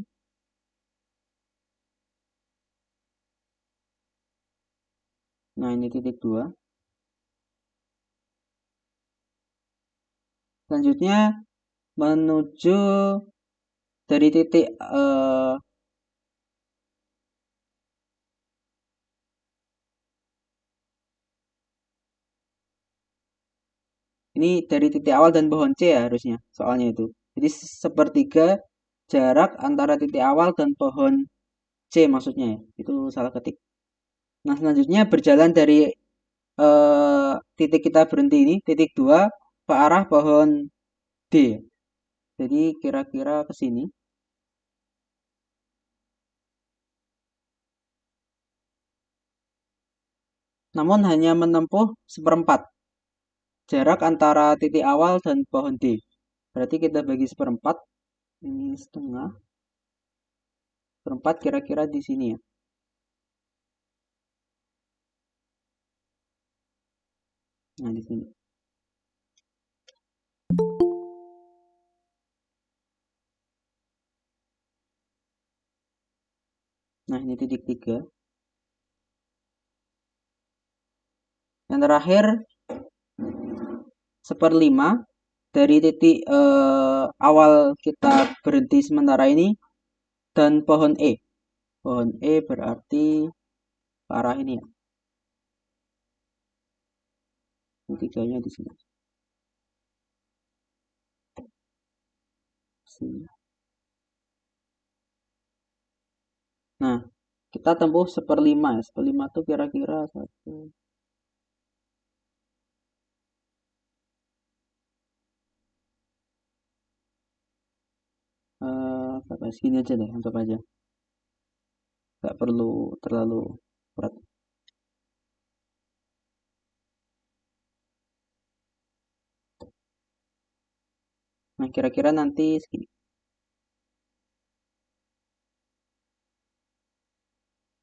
Nah, ini titik 2. Selanjutnya menuju dari titik ini dari titik awal dan pohon C ya harusnya soalnya itu. Jadi sepertiga jarak antara titik awal dan pohon C maksudnya ya. Itu salah ketik. Nah, selanjutnya berjalan dari titik kita berhenti ini, titik 2 ke arah pohon D. Jadi kira-kira ke sini. Namun hanya menempuh seperempat jarak antara titik awal dan pohon D. Berarti kita bagi seperempat. Ini setengah. Seperempat kira-kira di sini ya. Nah, di sini. Nah, ini titik 3. Yang terakhir, 1/5 dari titik awal kita berhenti sementara ini dan pohon E. Pohon E berarti ke arah ini ya. Ini tiganya di sini. Nah, kita tempuh 1/5 ya. 1/5 itu kira-kira 1. Segini aja deh, anggap aja. Gak perlu terlalu berat. Nah, kira-kira nanti segini.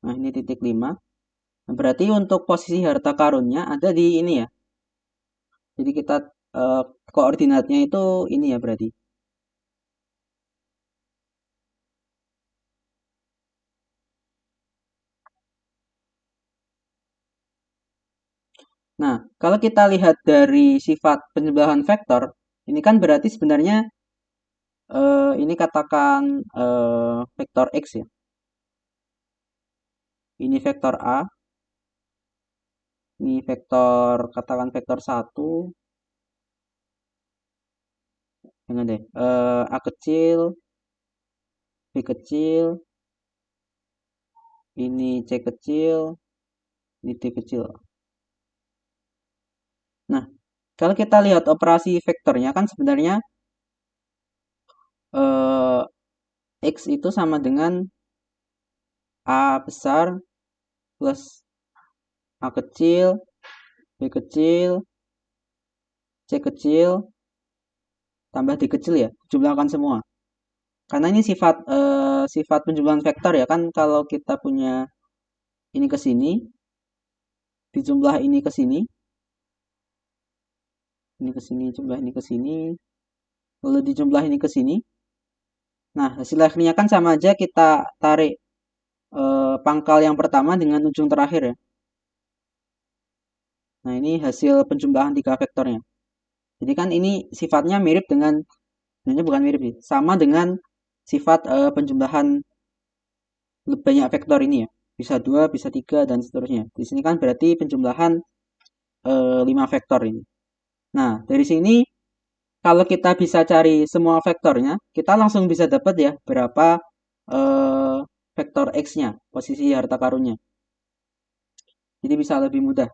Nah, ini titik 5. Nah, berarti untuk posisi harta karunnya ada di ini ya. Jadi kita koordinatnya itu ini ya berarti. Nah, kalau kita lihat dari sifat penjumlahan vektor, ini kan berarti sebenarnya ini katakan vektor X ya. Ini vektor A. Ini vektor, katakan vektor 1. Jangan deh. A kecil, B kecil, ini C kecil, ini D kecil. Nah, kalau kita lihat operasi vektornya kan sebenarnya X itu sama dengan A besar plus A kecil, B kecil, C kecil, tambah D kecil ya, jumlahkan semua. Karena ini sifat penjumlahan vektor ya kan, kalau kita punya ini ke sini, dijumlah ini ke sini, ini ke sini, jumlah ini ke sini, lalu dijumlah ini ke sini. Nah, hasil akhirnya kan sama aja kita tarik pangkal yang pertama dengan ujung terakhir ya. Nah, ini hasil penjumlahan 3 vektornya. Jadi kan ini sifatnya mirip dengan, sebenarnya bukan mirip sih, sama dengan sifat penjumlahan banyak vektor ini ya. Bisa 2, bisa 3, dan seterusnya. Di sini kan berarti penjumlahan 5 vektor ini. Nah, dari sini kalau kita bisa cari semua vektornya, kita langsung bisa dapat ya berapa vektor X-nya, posisi harta karunnya. Jadi bisa lebih mudah.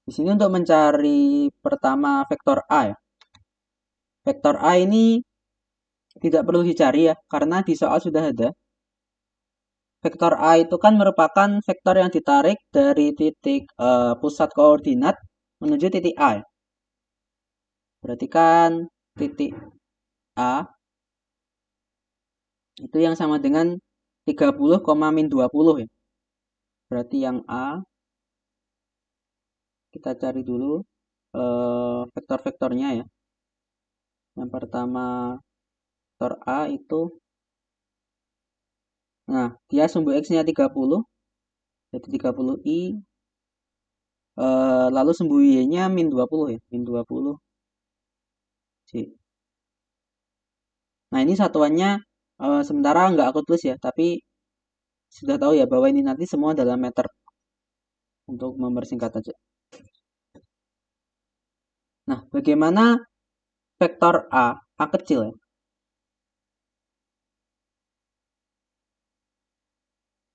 Di sini untuk mencari pertama vektor A ya. Vektor A ini tidak perlu dicari ya, karena di soal sudah ada. Vektor A itu kan merupakan vektor yang ditarik dari titik pusat koordinat menuju titik A. Berarti kan titik A itu yang sama dengan 30, min 20 ya. Berarti yang A, kita cari dulu vektor-vektornya ya. Yang pertama vektor A itu, nah dia sumbu X-nya 30, jadi 30I, lalu sumbu Y-nya min 20 ya, min 20 C. Nah ini satuannya sementara nggak aku tulis ya, tapi sudah tahu ya bahwa ini nanti semua dalam meter. Untuk mempersingkat aja. Nah, bagaimana vektor A kecil ya?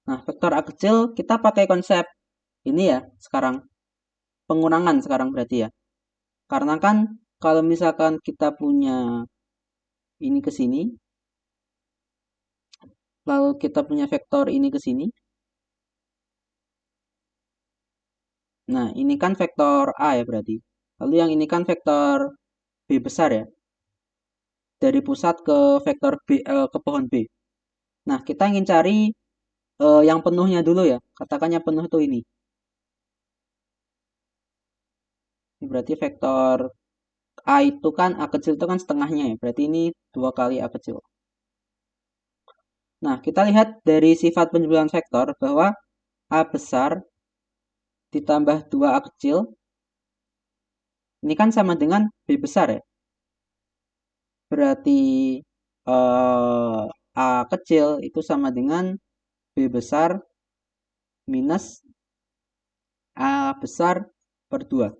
Nah, vektor A kecil kita pakai konsep ini ya sekarang. Pengurangan sekarang berarti ya. Karena kan kalau misalkan kita punya ini ke sini, lalu kita punya vektor ini ke sini. Nah, ini kan vektor A ya berarti. Lalu yang ini kan vektor B besar ya. Dari pusat ke vektor B, ke pohon B. Nah, kita ingin cari yang penuhnya dulu ya. Katakan yang penuh itu ini. Ini berarti vektor A itu kan, A kecil itu kan setengahnya ya. Berarti ini 2 kali A kecil. Nah, kita lihat dari sifat penjumlahan vektor bahwa A besar ditambah 2A kecil. Ini kan sama dengan B besar ya. Berarti A kecil itu sama dengan B besar minus A besar per 2.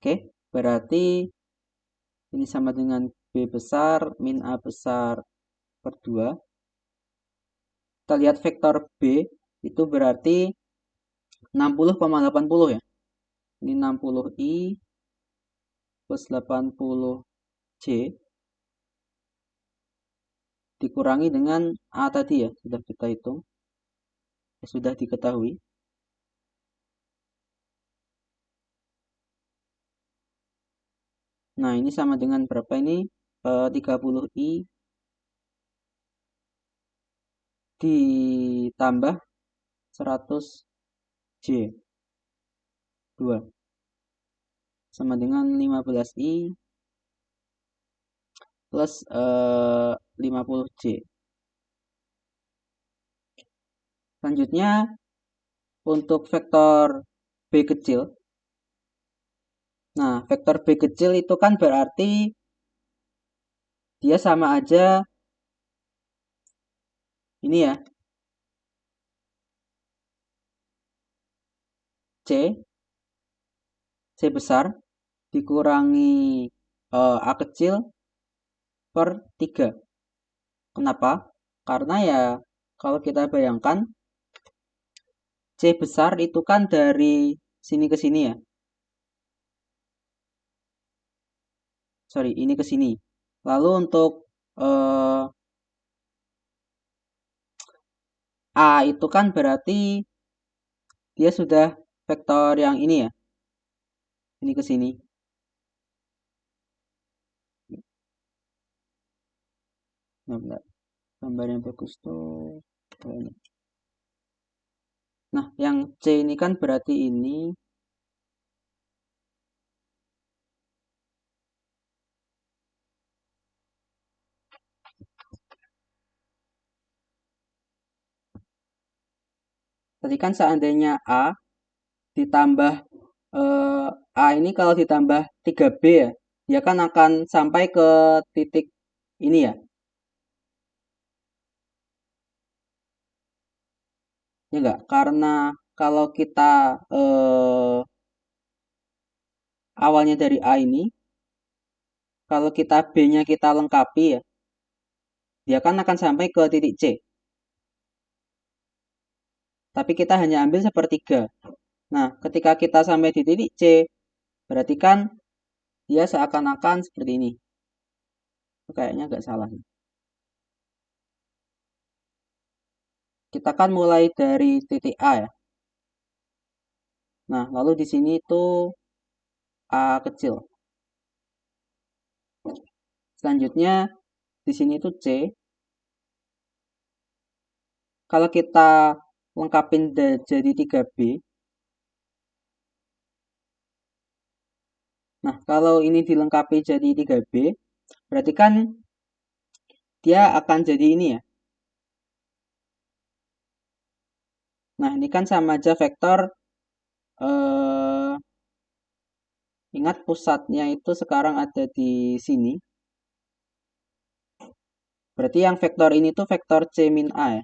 Oke, berarti ini sama dengan B besar min A besar per 2. Kita lihat vektor B itu berarti 60,80 ya. Ini 60I plus 80C dikurangi dengan A tadi ya, sudah kita hitung. Ya, sudah diketahui. Nah, ini sama dengan berapa ini? 30I ditambah 100J 2 sama dengan 15I plus 50J. Selanjutnya untuk vektor B kecil. Nah, vektor B kecil itu kan berarti dia sama aja ini ya. C besar dikurangi A kecil per 3. Kenapa? Karena ya kalau kita bayangkan C besar itu kan dari sini ke sini ya. Sorry, ini ke sini. Lalu untuk A itu kan berarti dia sudah vektor yang ini ya. Ini ke sini. Gambar yang bagus tuh. Nah, yang C ini kan berarti ini. Tadi kan seandainya A ditambah A ini kalau ditambah 3B ya, dia kan akan sampai ke titik ini ya. Ya enggak? Karena kalau kita awalnya dari A ini, kalau kita B-nya kita lengkapi ya, dia kan akan sampai ke titik C. Tapi kita hanya ambil sepertiga. Nah, ketika kita sampai di titik C, berarti kan dia seakan-akan seperti ini. Kayaknya agak salah. Kita kan mulai dari titik A ya. Nah, lalu di sini itu A kecil. Selanjutnya di sini itu C. Kalau kita lengkapin jadi 3B. Nah, kalau ini dilengkapi jadi 3B, berarti kan dia akan jadi ini ya. Nah, ini kan sama aja vektor, ingat pusatnya itu sekarang ada di sini. Berarti yang vektor ini tuh vektor C min A ya.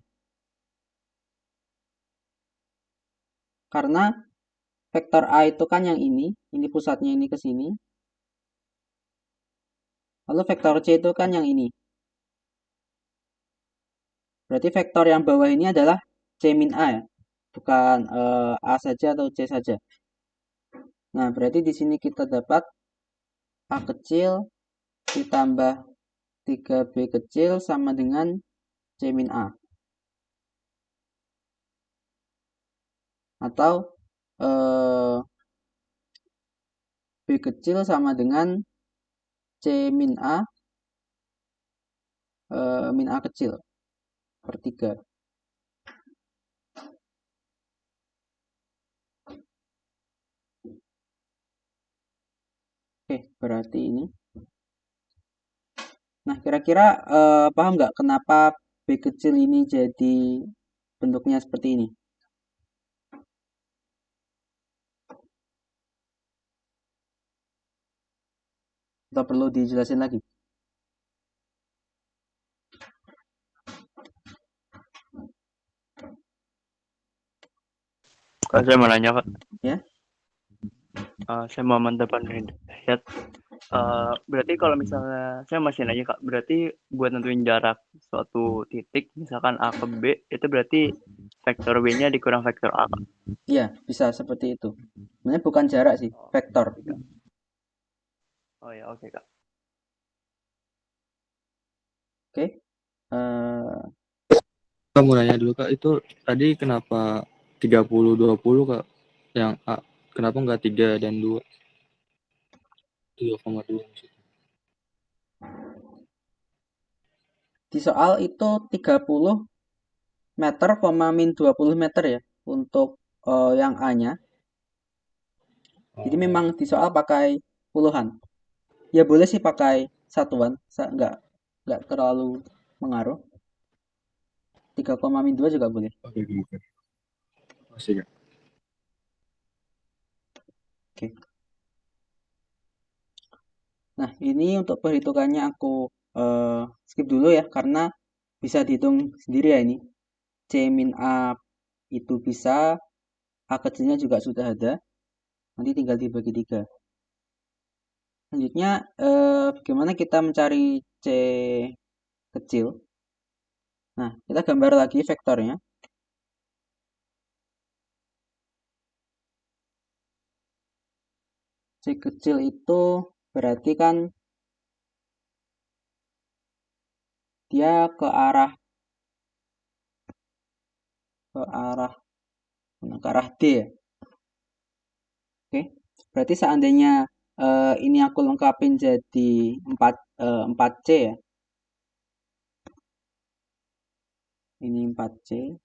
Karena vektor A itu kan yang ini pusatnya ini ke sini. Lalu vektor C itu kan yang ini. Berarti vektor yang bawah ini adalah C min A ya. Bukan A saja atau C saja. Nah, berarti di sini kita dapat A kecil ditambah 3B kecil sama dengan C min A. Atau B kecil sama dengan C min A min A kecil per 3. Oke, berarti ini. Nah, kira-kira paham nggak kenapa B kecil ini jadi bentuknya seperti ini? Atau perlu dijelasin lagi? Kak, saya mau nanya, Kak. Ya. Saya Muhammad Depan Hidayat. Berarti kalau misalnya saya masih nanya, Kak, berarti buat nentuin jarak suatu titik, misalkan A ke B, itu berarti vektor B-nya dikurang vektor A, Kak? Iya, bisa seperti itu. Sebenarnya bukan jarak sih, vektor. Oh ya, oke, Kak. Oke. Kamu nanya dulu Kak, itu tadi kenapa 30-20 Kak? Yang A, kenapa nggak 3 dan 2? 3,2 maksudnya. Di soal itu 30 meter, min 20 meter ya untuk yang A-nya. Jadi memang di soal pakai puluhan. Ya boleh sih pakai satuan, nggak terlalu mengaruh. 3, min 2 juga boleh. Oke, gitu. Masih Kak. Oke. Nah, ini untuk perhitungannya aku skip dulu ya, karena bisa dihitung sendiri ya ini. C min A itu bisa, A kecilnya juga sudah ada. Nanti tinggal dibagi 3. Selanjutnya, bagaimana kita mencari C kecil? Nah, kita gambar lagi vektornya. C kecil itu berarti kan dia ke arah D ya. Oke, berarti seandainya ini aku lengkapin jadi 4C ya. Ini 4C.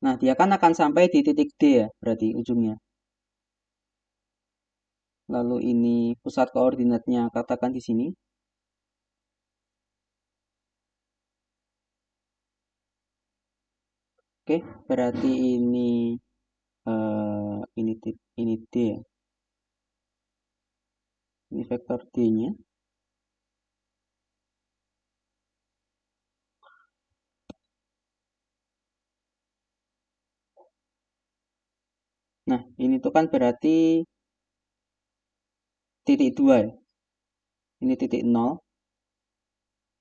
Nah, dia kan akan sampai di titik D ya, berarti ujungnya. Lalu ini pusat koordinatnya katakan di sini. Oke, berarti ini D ya. Ini vektor D-nya. Nah, ini tuh kan berarti titik 2 ya. Ini titik 0.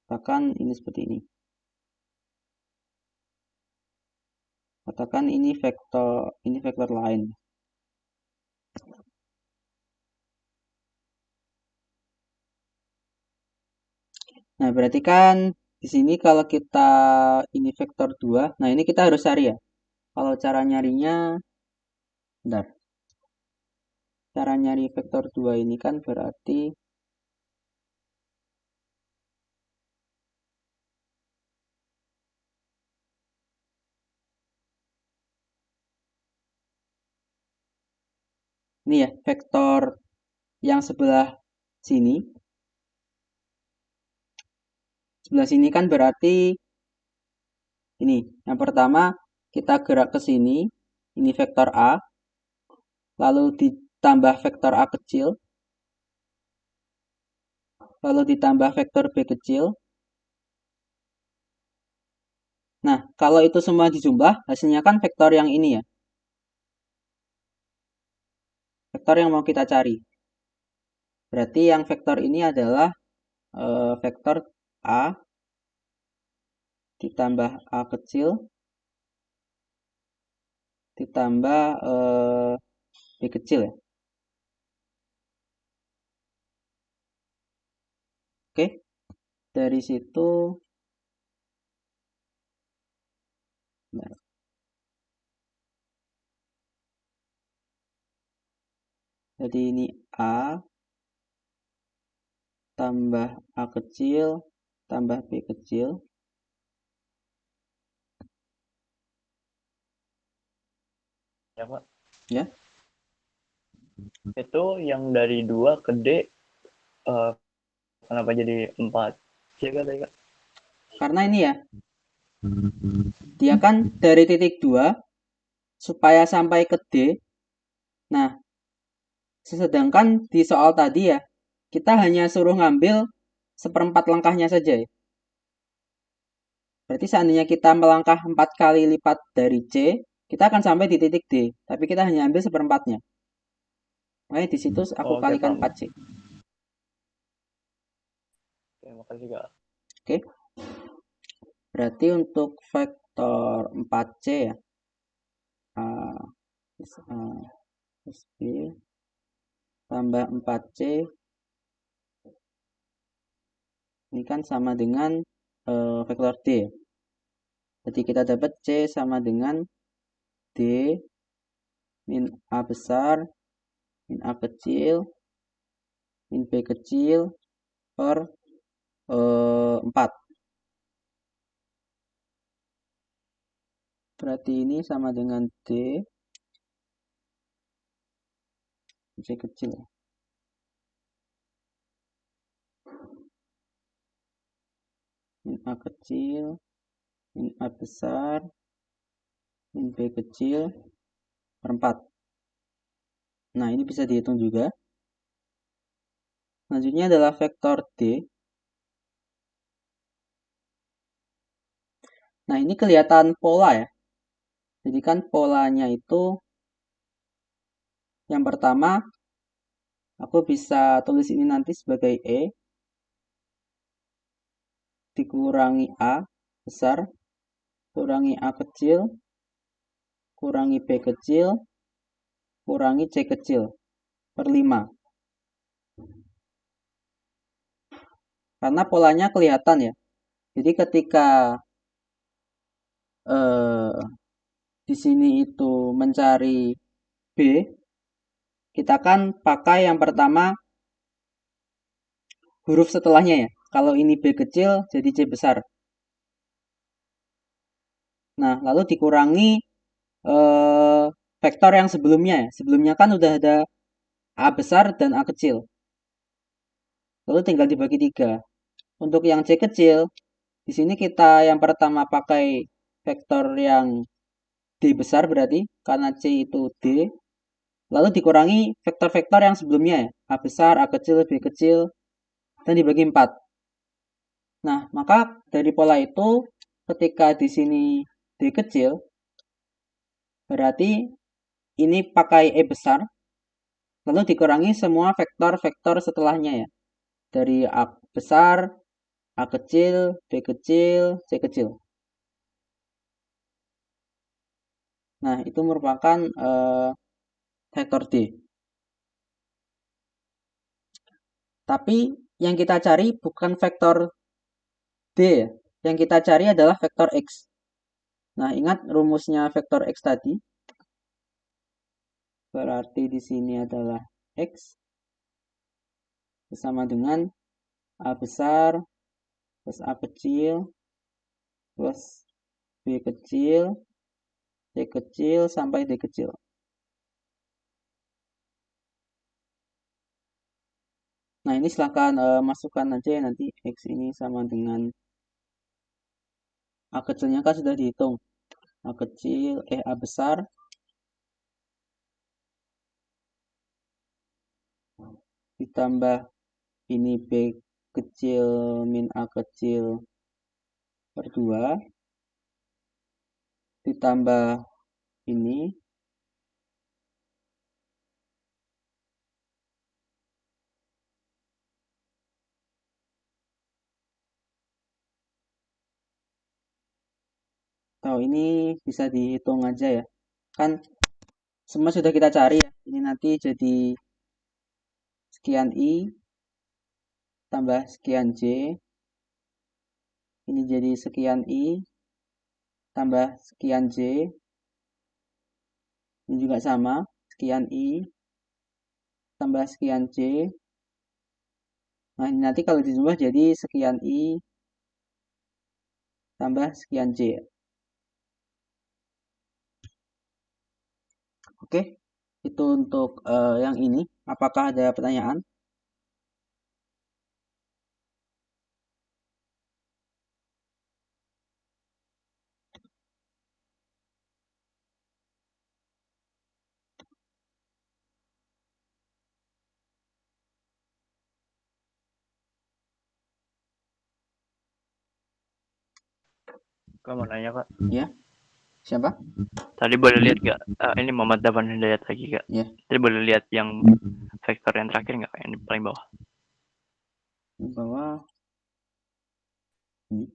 Katakan ini seperti ini. Katakan ini vektor lain. Nah, berarti kan di sini kalau kita ini vektor 2, nah ini kita harus cari ya. Kalau cara nyarinya, bentar. Cara nyari vektor 2 ini kan berarti ini ya, vektor yang sebelah sini. Sebelah sini kan berarti ini. Yang pertama, kita gerak ke sini. Ini vektor A. Lalu ditambah vektor A kecil. Lalu ditambah vektor B kecil. Nah, kalau itu semua dijumlah, hasilnya kan vektor yang ini ya. Vektor yang mau kita cari. Berarti yang vektor ini adalah vektor A ditambah A kecil ditambah B kecil ya. Oke, dari situ nah, jadi ini A tambah A kecil tambah B kecil. Ya, Pak. Ya. Itu yang dari 2 ke D, kenapa jadi 4? C kan tadi, Kak? Karena ini ya, dia kan dari titik 2 supaya sampai ke D. Nah, sedangkan di soal tadi ya, kita hanya suruh ngambil 1/4 langkahnya saja ya. Berarti seandainya kita melangkah 4 kali lipat dari C, kita akan sampai di titik D. Tapi kita hanya ambil 1/4-nya. Makanya di situ aku Oke, kalikan paham. 4C. Oke, makasih, Kak. Oke. Berarti untuk vektor 4C ya. A plus B tambah 4C ini kan sama dengan vektor D. Jadi kita dapat C sama dengan D min A besar min A kecil min B kecil per 4. Berarti ini sama dengan D C kecil. Min A kecil min A besar min B kecil per 4. Nah, ini bisa dihitung juga. Selanjutnya adalah vektor D. Nah, ini kelihatan pola ya. Jadi kan polanya itu yang pertama aku bisa tulis ini nanti sebagai E dikurangi A besar kurangi A kecil kurangi B kecil kurangi C kecil per 5. Karena polanya kelihatan ya. Jadi ketika di sini itu mencari B, kita kan pakai yang pertama huruf setelahnya ya. Kalau ini B kecil jadi C besar. Nah, lalu dikurangi vektor yang sebelumnya ya. Sebelumnya kan udah ada A besar dan A kecil. Lalu tinggal dibagi 3. Untuk yang C kecil, di sini kita yang pertama pakai vektor yang D besar berarti, karena C itu D. Lalu dikurangi vektor-vektor yang sebelumnya ya. A besar, A kecil, B kecil, dan dibagi 4. Nah, maka dari pola itu, ketika di sini D kecil, berarti ini pakai E besar, lalu dikurangi semua vektor-vektor setelahnya ya. Dari A besar, A kecil, B kecil, C kecil. Nah, itu merupakan vektor D. Tapi yang kita cari bukan vektor D ya. Yang kita cari adalah vektor X. Nah, ingat rumusnya vektor X tadi. Berarti di sini adalah X sama dengan A besar plus A kecil plus B kecil, C kecil sampai D kecil. Nah, ini silahkan masukkan aja ya nanti X ini sama dengan A kecilnya kan sudah dihitung. A kecil, A besar ditambah ini B kecil min A kecil per 2 ditambah ini atau ini bisa dihitung aja ya. Kan semua sudah kita cari ya. Ini nanti jadi sekian I tambah sekian J. Ini jadi sekian I tambah sekian J. Ini juga sama, sekian I tambah sekian J. Nah, ini nanti kalau dijumlah jadi sekian I tambah sekian J. Oke, itu untuk yang ini. Apakah ada pertanyaan? Kak mau nanya Kak. Ya, siapa? Tadi boleh lihat gak? Ini Muhammad Davan Hidayat lagi Kak. Ya, Tadi boleh lihat yang vektor yang terakhir nggak? Yang di paling bawah. di bawah. Ini.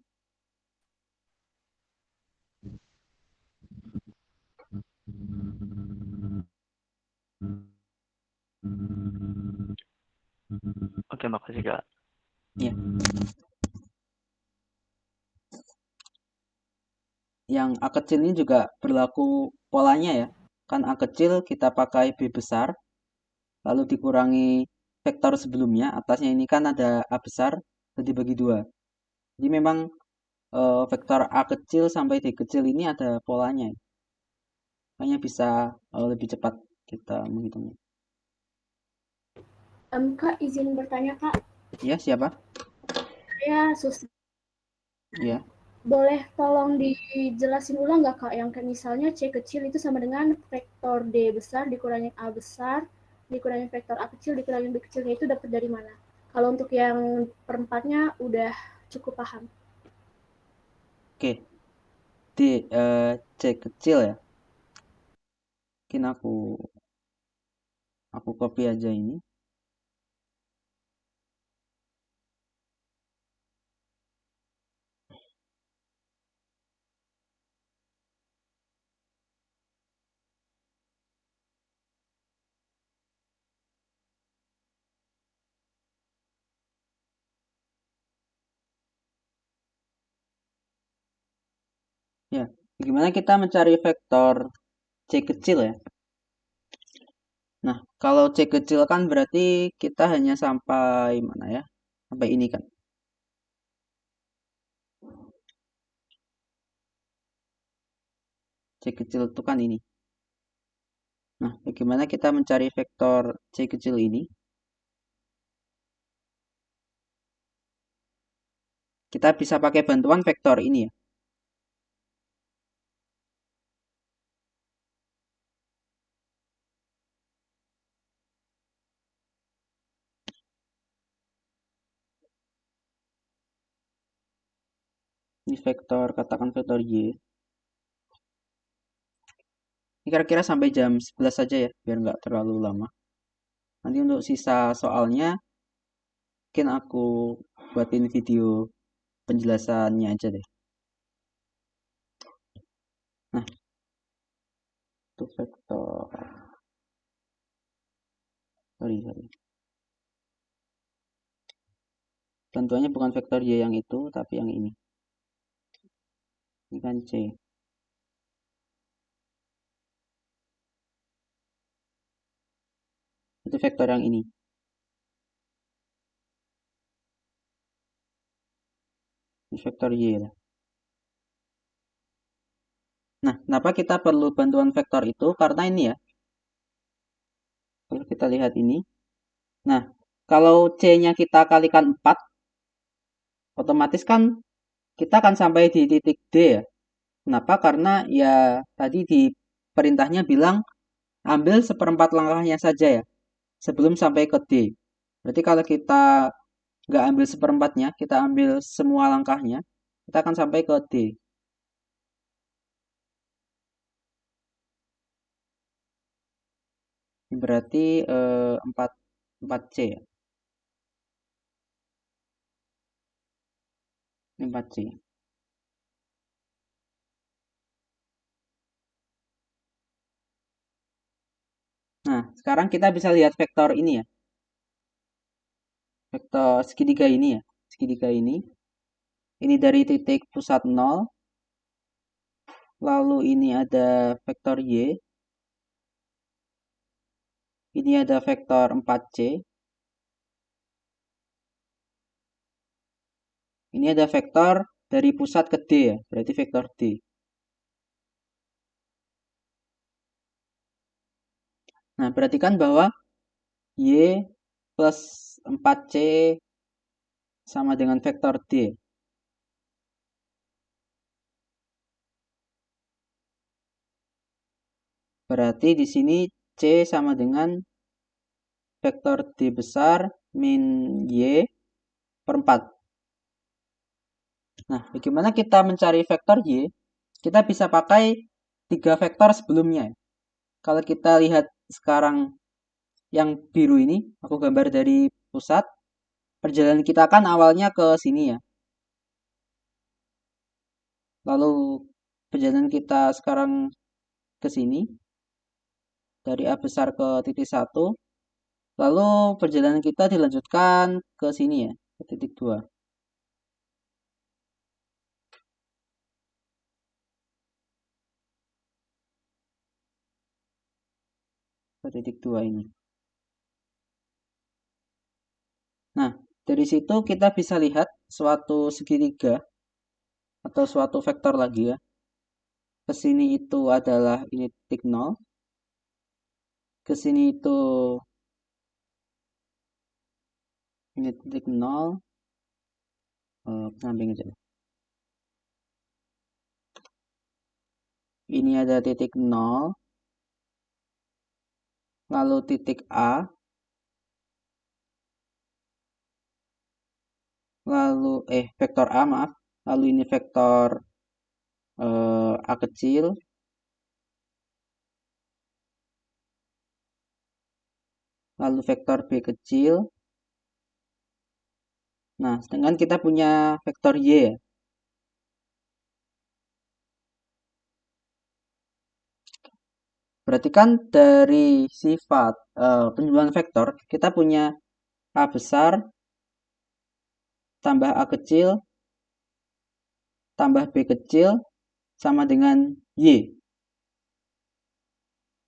Oke, makasih Kak. Ya. Yang A kecil ini juga berlaku polanya ya. Kan A kecil kita pakai B besar, lalu dikurangi vektor sebelumnya. Atasnya ini kan ada A besar, jadi bagi 2. Jadi memang vektor A kecil sampai D kecil ini ada polanya. Makanya bisa lebih cepat kita menghitungnya. Kak, izin bertanya Kak. Ya, siapa? Saya Susi. Ya. Boleh tolong dijelasin ulang nggak Kak, yang kayak misalnya C kecil itu sama dengan vektor D besar dikurangin A besar, dikurangin vektor A kecil, dikurangin B kecilnya itu dapat dari mana? Kalau untuk yang perempatnya udah cukup paham. Oke. C kecil ya. Mungkin aku copy aja ini. Ya, bagaimana kita mencari vektor C kecil ya? Nah, kalau C kecil kan berarti kita hanya sampai mana ya? Sampai ini kan. C kecil itu kan ini. Nah, bagaimana kita mencari vektor C kecil ini? Kita bisa pakai bantuan vektor ini ya. Ini vektor, katakan vektor Y. Ini kira-kira sampai jam 11 saja ya, biar nggak terlalu lama. Nanti untuk sisa soalnya, mungkin aku buatin video penjelasannya aja deh. Nah, itu vektor. Sorry. Tentunya bukan vektor Y yang itu, tapi yang ini. Ini kan C. Itu vektor yang ini. Ini vektor Y lah. Nah, kenapa kita perlu bantuan vektor itu? Karena ini ya. Kalau kita lihat ini. Nah, kalau C-nya kita kalikan 4, otomatis kan kita akan sampai di titik D ya. Kenapa? Karena ya tadi di perintahnya bilang ambil 1/4 langkahnya saja ya. Sebelum sampai ke D. Berarti kalau kita nggak ambil 1/4-nya, kita ambil semua langkahnya, kita akan sampai ke D. Ini berarti 4C ya. Ini 4C. Nah, sekarang kita bisa lihat vektor ini ya. Vektor segitiga ini ya. Segitiga ini. Ini dari titik pusat 0. Lalu ini ada vektor Y. Ini ada vektor 4C. Ini ada vektor dari pusat ke D ya. Berarti vektor D. Nah, perhatikan bahwa Y plus 4C sama dengan vektor D. Berarti di sini C sama dengan vektor D besar min Y per 4. Nah, bagaimana kita mencari vektor Y? Kita bisa pakai 3 vektor sebelumnya. Kalau kita lihat sekarang yang biru ini, aku gambar dari pusat. Perjalanan kita kan awalnya ke sini ya. Lalu perjalanan kita sekarang ke sini. Dari A besar ke titik 1. Lalu perjalanan kita dilanjutkan ke sini ya, ke titik 2. Ke titik 2 ini. Nah, dari situ kita bisa lihat suatu segitiga atau suatu vektor lagi ya. Ke sini itu adalah ini titik 0. Ke sini itu ini titik 0. Samping aja. Ini ada titik 0. Lalu titik A. Lalu vektor A maaf. Lalu ini vektor A kecil. Lalu vektor B kecil. Nah, sedangkan kita punya vektor Y ya. Berarti kan dari sifat penjumlahan vektor, kita punya A besar tambah A kecil tambah B kecil sama dengan Y.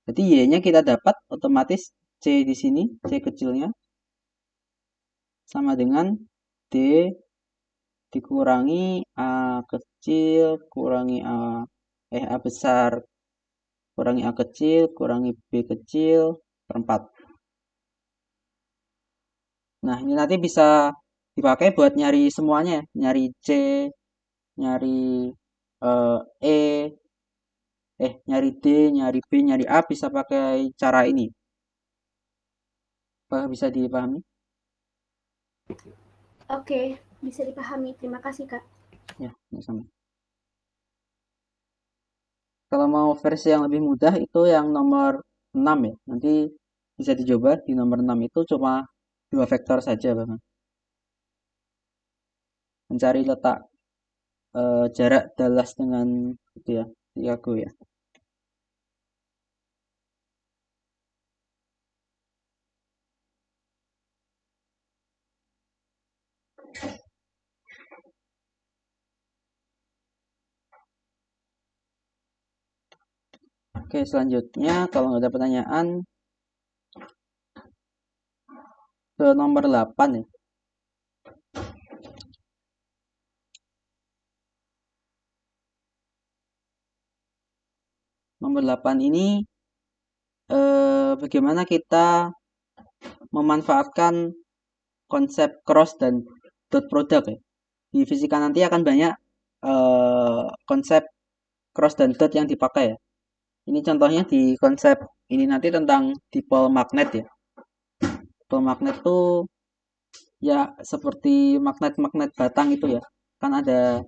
Jadi Y-nya kita dapat otomatis C di sini, C kecilnya sama dengan D dikurangi A kecil kurangi A besar kurangi A kecil kurangi B kecil per 4. Nah, ini nanti bisa dipakai buat nyari semuanya, nyari C, nyari nyari D, nyari B, nyari A bisa pakai cara ini. Apakah bisa dipahami? Oke, bisa dipahami. Terima kasih, Kak. Ya, sama. Kalau mau versi yang lebih mudah itu yang nomor 6 ya. Nanti bisa dicoba di nomor 6 itu cuma 2 vektor saja Bapak. Mencari letak jarak Dallas dengan itu ya, Chicago ya. Oke, selanjutnya kalau nggak ada pertanyaan ke nomor 8 ya. Nomor 8 ini bagaimana kita memanfaatkan konsep cross dan dot product ya. Di fisika nanti akan banyak konsep cross dan dot yang dipakai ya. Ini contohnya di konsep ini nanti tentang dipol magnet ya. Dipol magnet tuh ya seperti magnet-magnet batang itu ya. Kan ada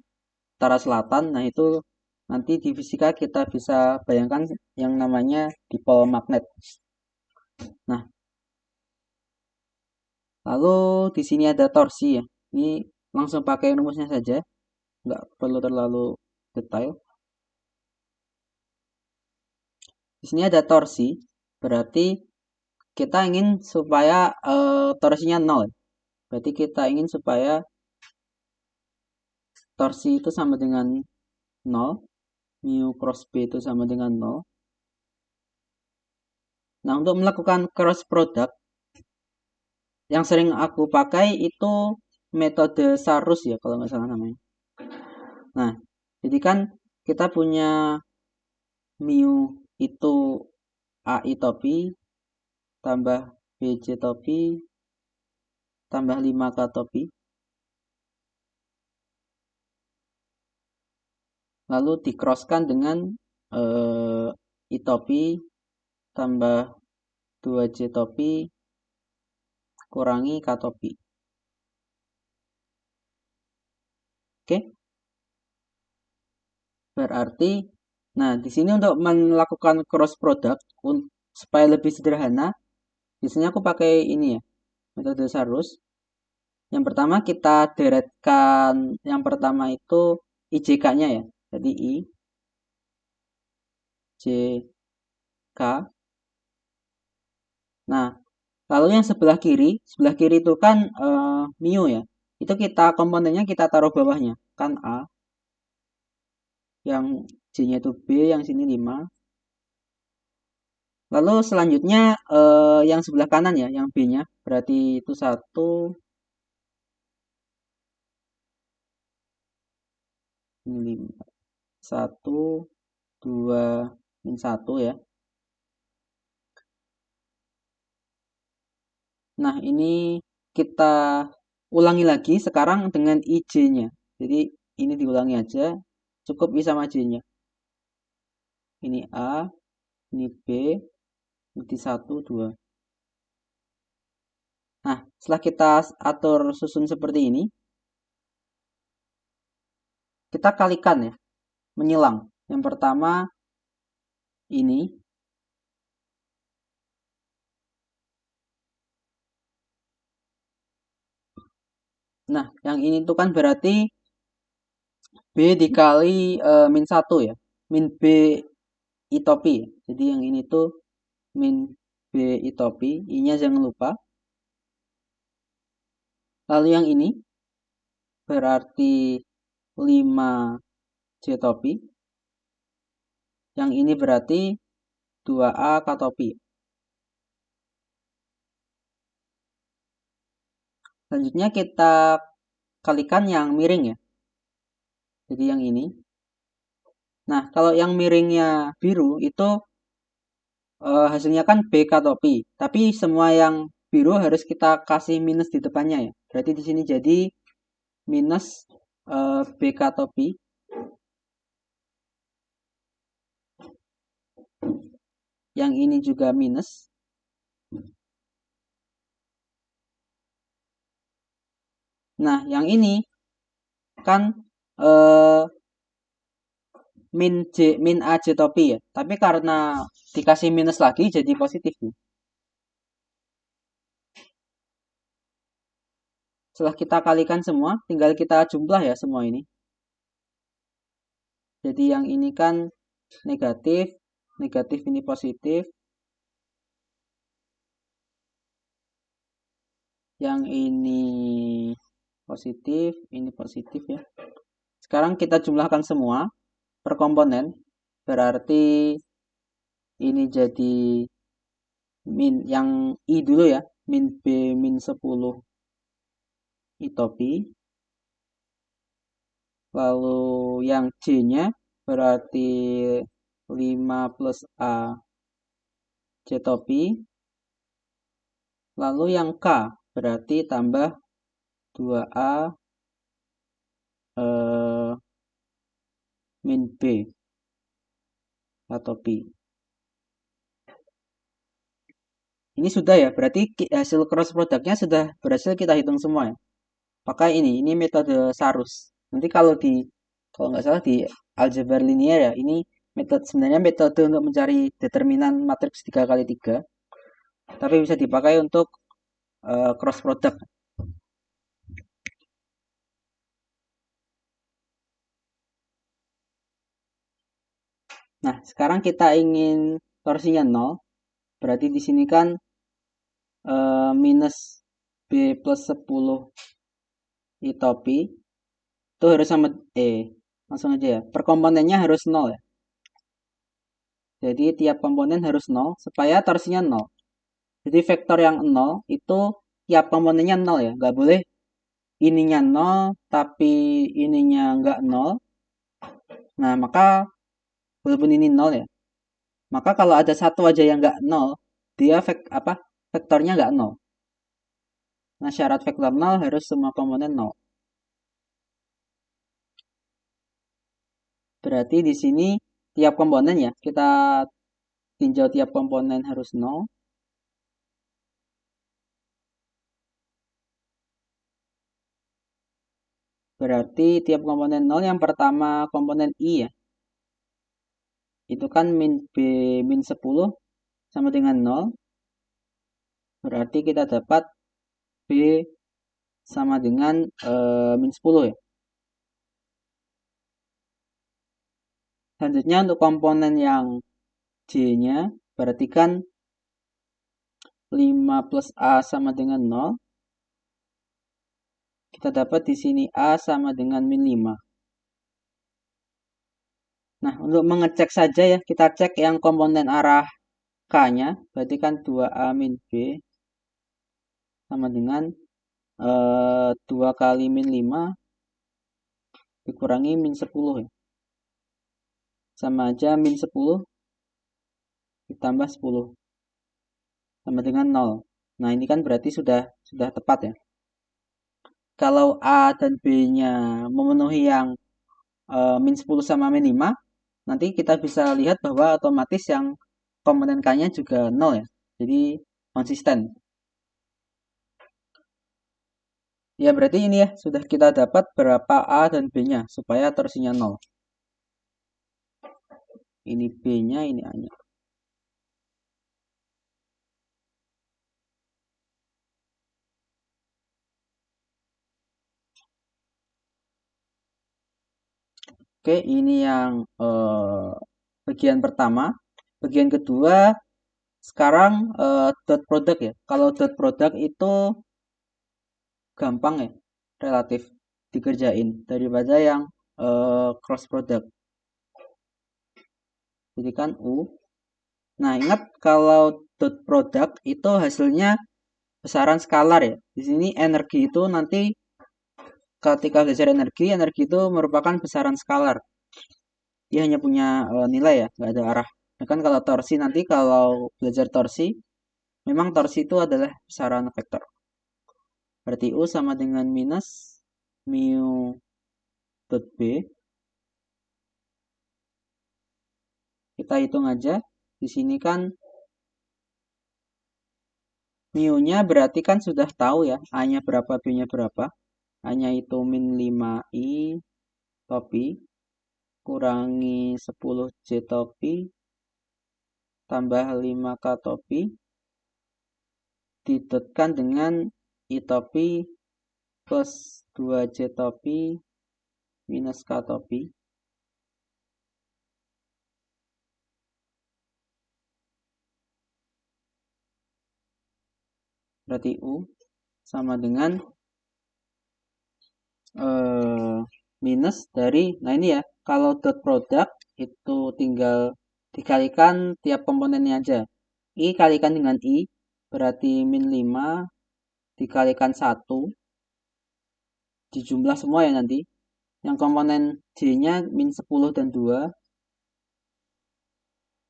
utara selatan. Nah, itu nanti di fisika kita bisa bayangkan yang namanya dipol magnet. Nah, lalu di sini ada torsi ya. Ini langsung pakai rumusnya saja. Nggak perlu terlalu detail. Di sini ada torsi, berarti kita ingin supaya torsinya 0. Berarti kita ingin supaya torsi itu sama dengan 0, mu cross B itu sama dengan 0. Nah, untuk melakukan cross product, yang sering aku pakai itu metode Sarus ya, kalau nggak salah namanya. Nah, jadi kan kita punya mu itu AI topi, tambah BJ topi, tambah 5K topi. Lalu dicrosskan dengan I topi tambah 2J topi kurangi K topi. Oke. Berarti nah di sini untuk melakukan cross product supaya lebih sederhana, biasanya aku pakai ini ya, metode Sarus. Yang pertama kita deretkan yang pertama itu IJK-nya ya. Jadi I J K. Nah, lalu yang sebelah kiri itu kan mu ya. Itu kita komponennya kita taruh bawahnya. Kan A. Yang J-nya itu B, yang sini 5. Lalu selanjutnya yang sebelah kanan ya, yang B-nya. Berarti itu 1. 1, 2, 1 ya. Nah, ini kita ulangi lagi sekarang dengan IJ-nya. Jadi ini diulangi aja, cukup I sama J-nya. Ini A, ini B, ini 1, 2. Nah, setelah kita atur susun seperti ini, kita kalikan ya, menyilang. Yang pertama ini. Nah, yang ini tuh kan berarti B dikali min 1 ya. Min B I topi. Jadi yang ini tuh min B I topi. I-nya jangan lupa. Lalu yang ini berarti 5 J topi. Yang ini berarti 2A K topi. Selanjutnya kita kalikan yang miring ya. Jadi yang ini. Nah, kalau yang miringnya biru itu hasilnya kan BK topi. Tapi semua yang biru harus kita kasih minus di depannya ya. Berarti di sini jadi minus BK topi. Yang ini juga minus. Nah, yang ini kan min A J topi ya. Tapi karena dikasih minus lagi jadi positif nih. Setelah kita kalikan semua, tinggal kita jumlah ya semua ini. Jadi yang ini kan negatif, negatif ini positif. Yang ini positif ya. Sekarang kita jumlahkan semua per komponen. Berarti ini jadi min yang I dulu ya, min B min 10 I topi. Lalu yang J-nya berarti 5 plus A J topi. Lalu yang K berarti tambah 2A min B atau P. Ini sudah ya, berarti hasil cross produknya sudah berhasil kita hitung semua ya. Pakai ini metode Sarus. Nanti kalau nggak salah di algebra linear ya, ini sebenarnya metode untuk mencari determinan matriks 3x3. Tapi bisa dipakai untuk cross product. Nah, sekarang kita ingin torsinya 0. Berarti di sini kan minus B plus 10 I topi itu harus sama langsung aja ya. Per komponennya harus 0 ya. Jadi tiap komponen harus 0 supaya torsinya 0. Jadi vektor yang 0 itu tiap komponennya 0 ya. Nggak boleh ininya 0 tapi ininya nggak 0. Nah, maka walaupun ini 0 ya. Maka kalau ada satu aja yang nggak 0, dia vektornya nggak 0. Nah, syarat vektor 0 harus semua komponen 0. Berarti di sini tiap komponen ya, kita tinjau tiap komponen harus 0. Berarti tiap komponen 0 yang pertama komponen I ya. Itu kan min B min 10 sama dengan 0. Berarti kita dapat B sama dengan min 10 ya. Selanjutnya untuk komponen yang J-nya, berarti kan 5 plus A sama dengan 0. Kita dapat di sini A sama dengan min 5. Nah, untuk mengecek saja ya, kita cek yang komponen arah K-nya, berarti kan 2A min B sama dengan 2 kali min 5 dikurangi min 10 ya. Sama aja min 10 ditambah 10 sama dengan 0. Nah, ini kan berarti sudah tepat ya. Kalau A dan B-nya memenuhi yang min 10 sama min 5, nanti kita bisa lihat bahwa otomatis yang komponen K-nya juga 0 ya. Jadi konsisten. Ya berarti ini ya, sudah kita dapat berapa A dan B-nya supaya torsinya 0. Ini B-nya, ini A-nya. Oke, ini yang bagian pertama. Bagian kedua, sekarang dot product ya. Kalau dot product itu gampang ya, relatif dikerjain daripada yang cross product. Jadi kan U. Nah, ingat kalau dot product itu hasilnya besaran skalar ya. Di sini energi itu nanti ketika belajar energi itu merupakan besaran skalar. Dia hanya punya nilai ya, nggak ada arah. Nah, kan kalau torsi nanti kalau belajar torsi, memang torsi itu adalah besaran vektor. Berarti U sama dengan minus mu dot B. Kita hitung aja. Di sini kan mu-nya berarti kan sudah tahu ya, A-nya berapa, B-nya berapa. A-nya itu min 5I topi dikurangi 10 J topi tambah 5 K topi didotkan dengan I topi plus 2 J topi minus K topi. Berarti U sama dengan minus dari, nah ini ya, kalau dot product itu tinggal dikalikan tiap komponennya aja. I kalikan dengan I, berarti min 5 dikalikan 1, dijumlah semua ya nanti. Yang komponen J-nya min 10 dan 2.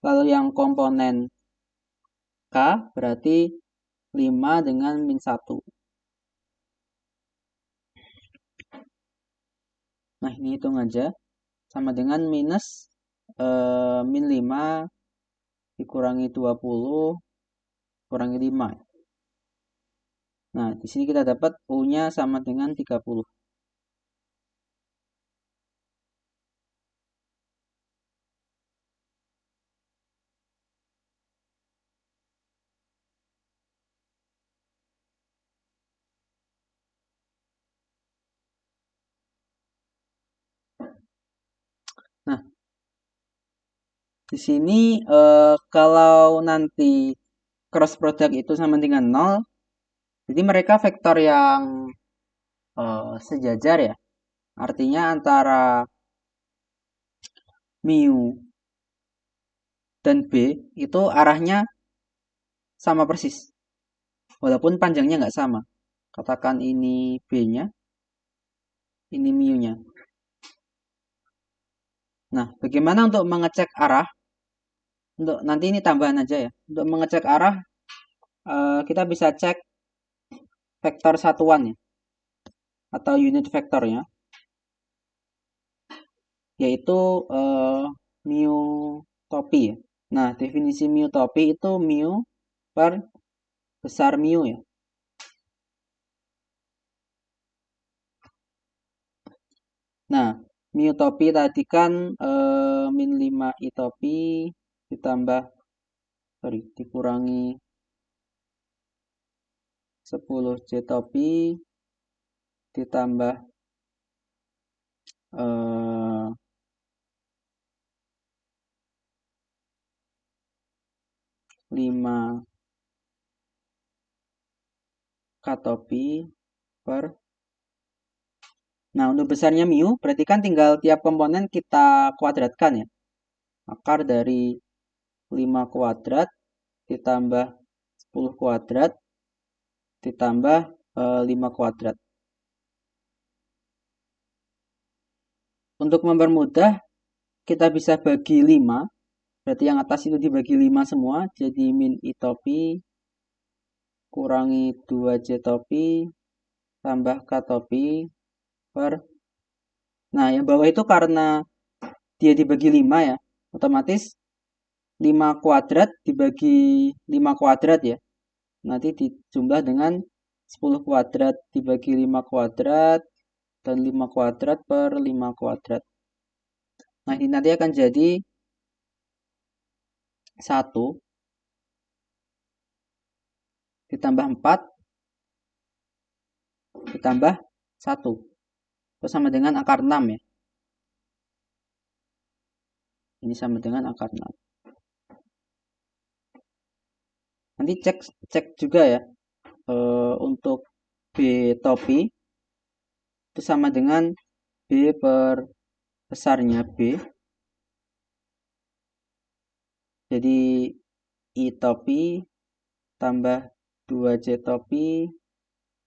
Lalu yang komponen K berarti 5 dengan min 1. Nah, ini hitung aja. Sama dengan minus min 5 dikurangi 20 kurangi 5. Nah, di sini kita dapat U-nya sama dengan 30. Nah, di sini kalau nanti cross product itu sama dengan 0, jadi mereka vektor yang sejajar ya. Artinya antara mu dan B itu arahnya sama persis. Walaupun panjangnya nggak sama. Katakan ini B-nya, ini mu-nya. Nah, bagaimana untuk mengecek arah? Untuk nanti ini tambahan aja ya. Untuk mengecek arah, kita bisa cek vektor satuan ya, atau unit vektornya, yaitu mu topi ya. Nah, definisi mu topi itu mu per besar mu ya. Nah, mu topi tadi kan min 5 I topi ditambah dikurangi 10 J topi ditambah 5 K topi per. Nah, untuk besarnya mu berarti kan tinggal tiap komponen kita kuadratkan ya. Akar dari 5 kuadrat ditambah 10 kuadrat ditambah 5 kuadrat. Untuk mempermudah, kita bisa bagi 5. Berarti yang atas itu dibagi 5 semua. Jadi min I topi kurangi 2 J topi tambah K topi per. Nah, yang bawah itu karena dia dibagi 5 ya. Otomatis 5 kuadrat dibagi 5 kuadrat ya. Nanti dijumlah dengan 10 kuadrat dibagi 5 kuadrat dan 5 kuadrat per 5 kuadrat. Nah, ini nanti akan jadi 1 ditambah 4 ditambah 1. Itu sama dengan akar 6 ya. Ini sama dengan akar 6. Nanti cek juga ya. Untuk B topi itu sama dengan B per besarnya B. Jadi I topi tambah 2 J topi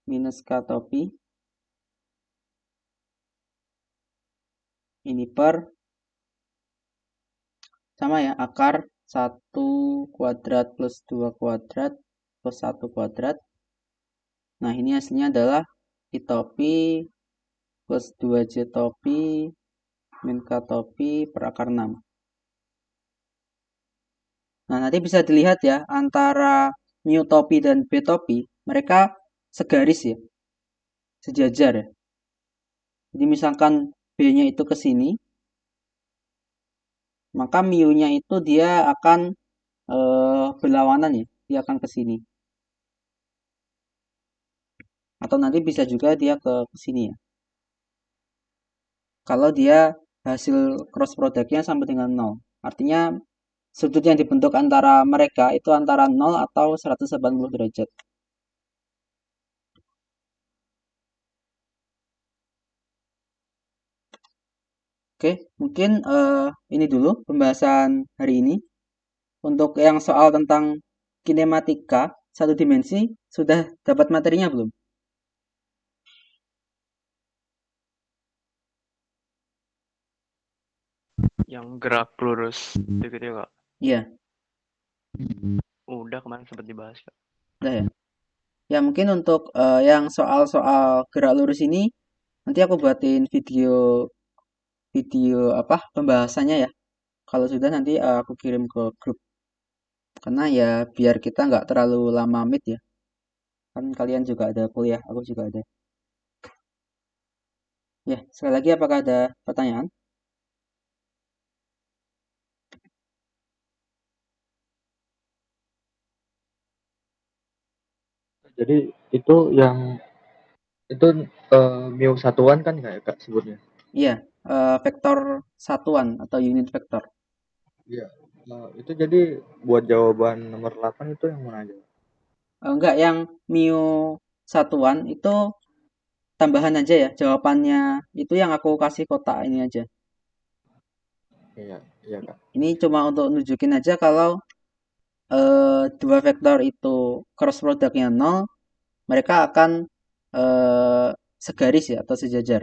minus K topi. Ini per sama ya, akar 1 kuadrat plus 2 kuadrat plus 1 kuadrat. Nah, ini hasilnya adalah I topi plus 2 J topi min K topi per akar 6. Nah, nanti bisa dilihat ya, antara mu topi dan B topi, mereka segaris ya, sejajar ya. Jadi misalkan B-nya itu ke sini, maka mu-nya itu dia akan berlawanan ya, dia akan ke sini. Atau nanti bisa juga dia ke sini ya. Kalau dia hasil cross produknya sama dengan 0. Artinya sudut yang dibentuk antara mereka itu antara 0 atau 180 derajat. Oke, mungkin ini dulu pembahasan hari ini. Untuk yang soal tentang kinematika satu dimensi, sudah dapat materinya belum? Yang gerak lurus gitu ya Kak? Iya, Udah kemarin sempat dibahas Kak. udah ya. Ya mungkin untuk yang soal-soal gerak lurus ini nanti aku buatin video apa pembahasannya ya. Kalau sudah nanti aku kirim ke grup. Karena ya biar kita nggak terlalu lama meet ya. Kan kalian juga ada kuliah, aku juga ada. Ya, sekali lagi apakah ada pertanyaan? Jadi itu yang itu mu satuan kan kayak Kak sebutnya? Iya, vektor satuan atau unit vektor. Iya. Itu jadi buat jawaban nomor 8 itu yang mana aja? Enggak, yang mu satuan itu tambahan aja ya. Jawabannya itu yang aku kasih kotak ini aja. Iya, iya Kak. Ini cuma untuk nunjukin aja kalau dua vektor itu cross produknya 0, mereka akan segaris ya atau sejajar.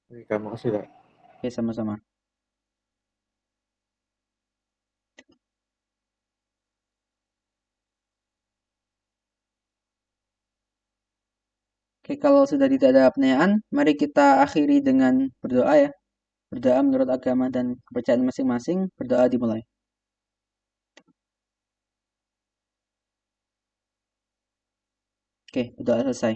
Oke, Kak, makasih Kak. Oke, sama-sama. Oke, kalau sudah tidak ada pertanyaan, mari kita akhiri dengan berdoa ya. Berdoa menurut agama dan kepercayaan masing-masing, berdoa dimulai. Oke, berdoa selesai.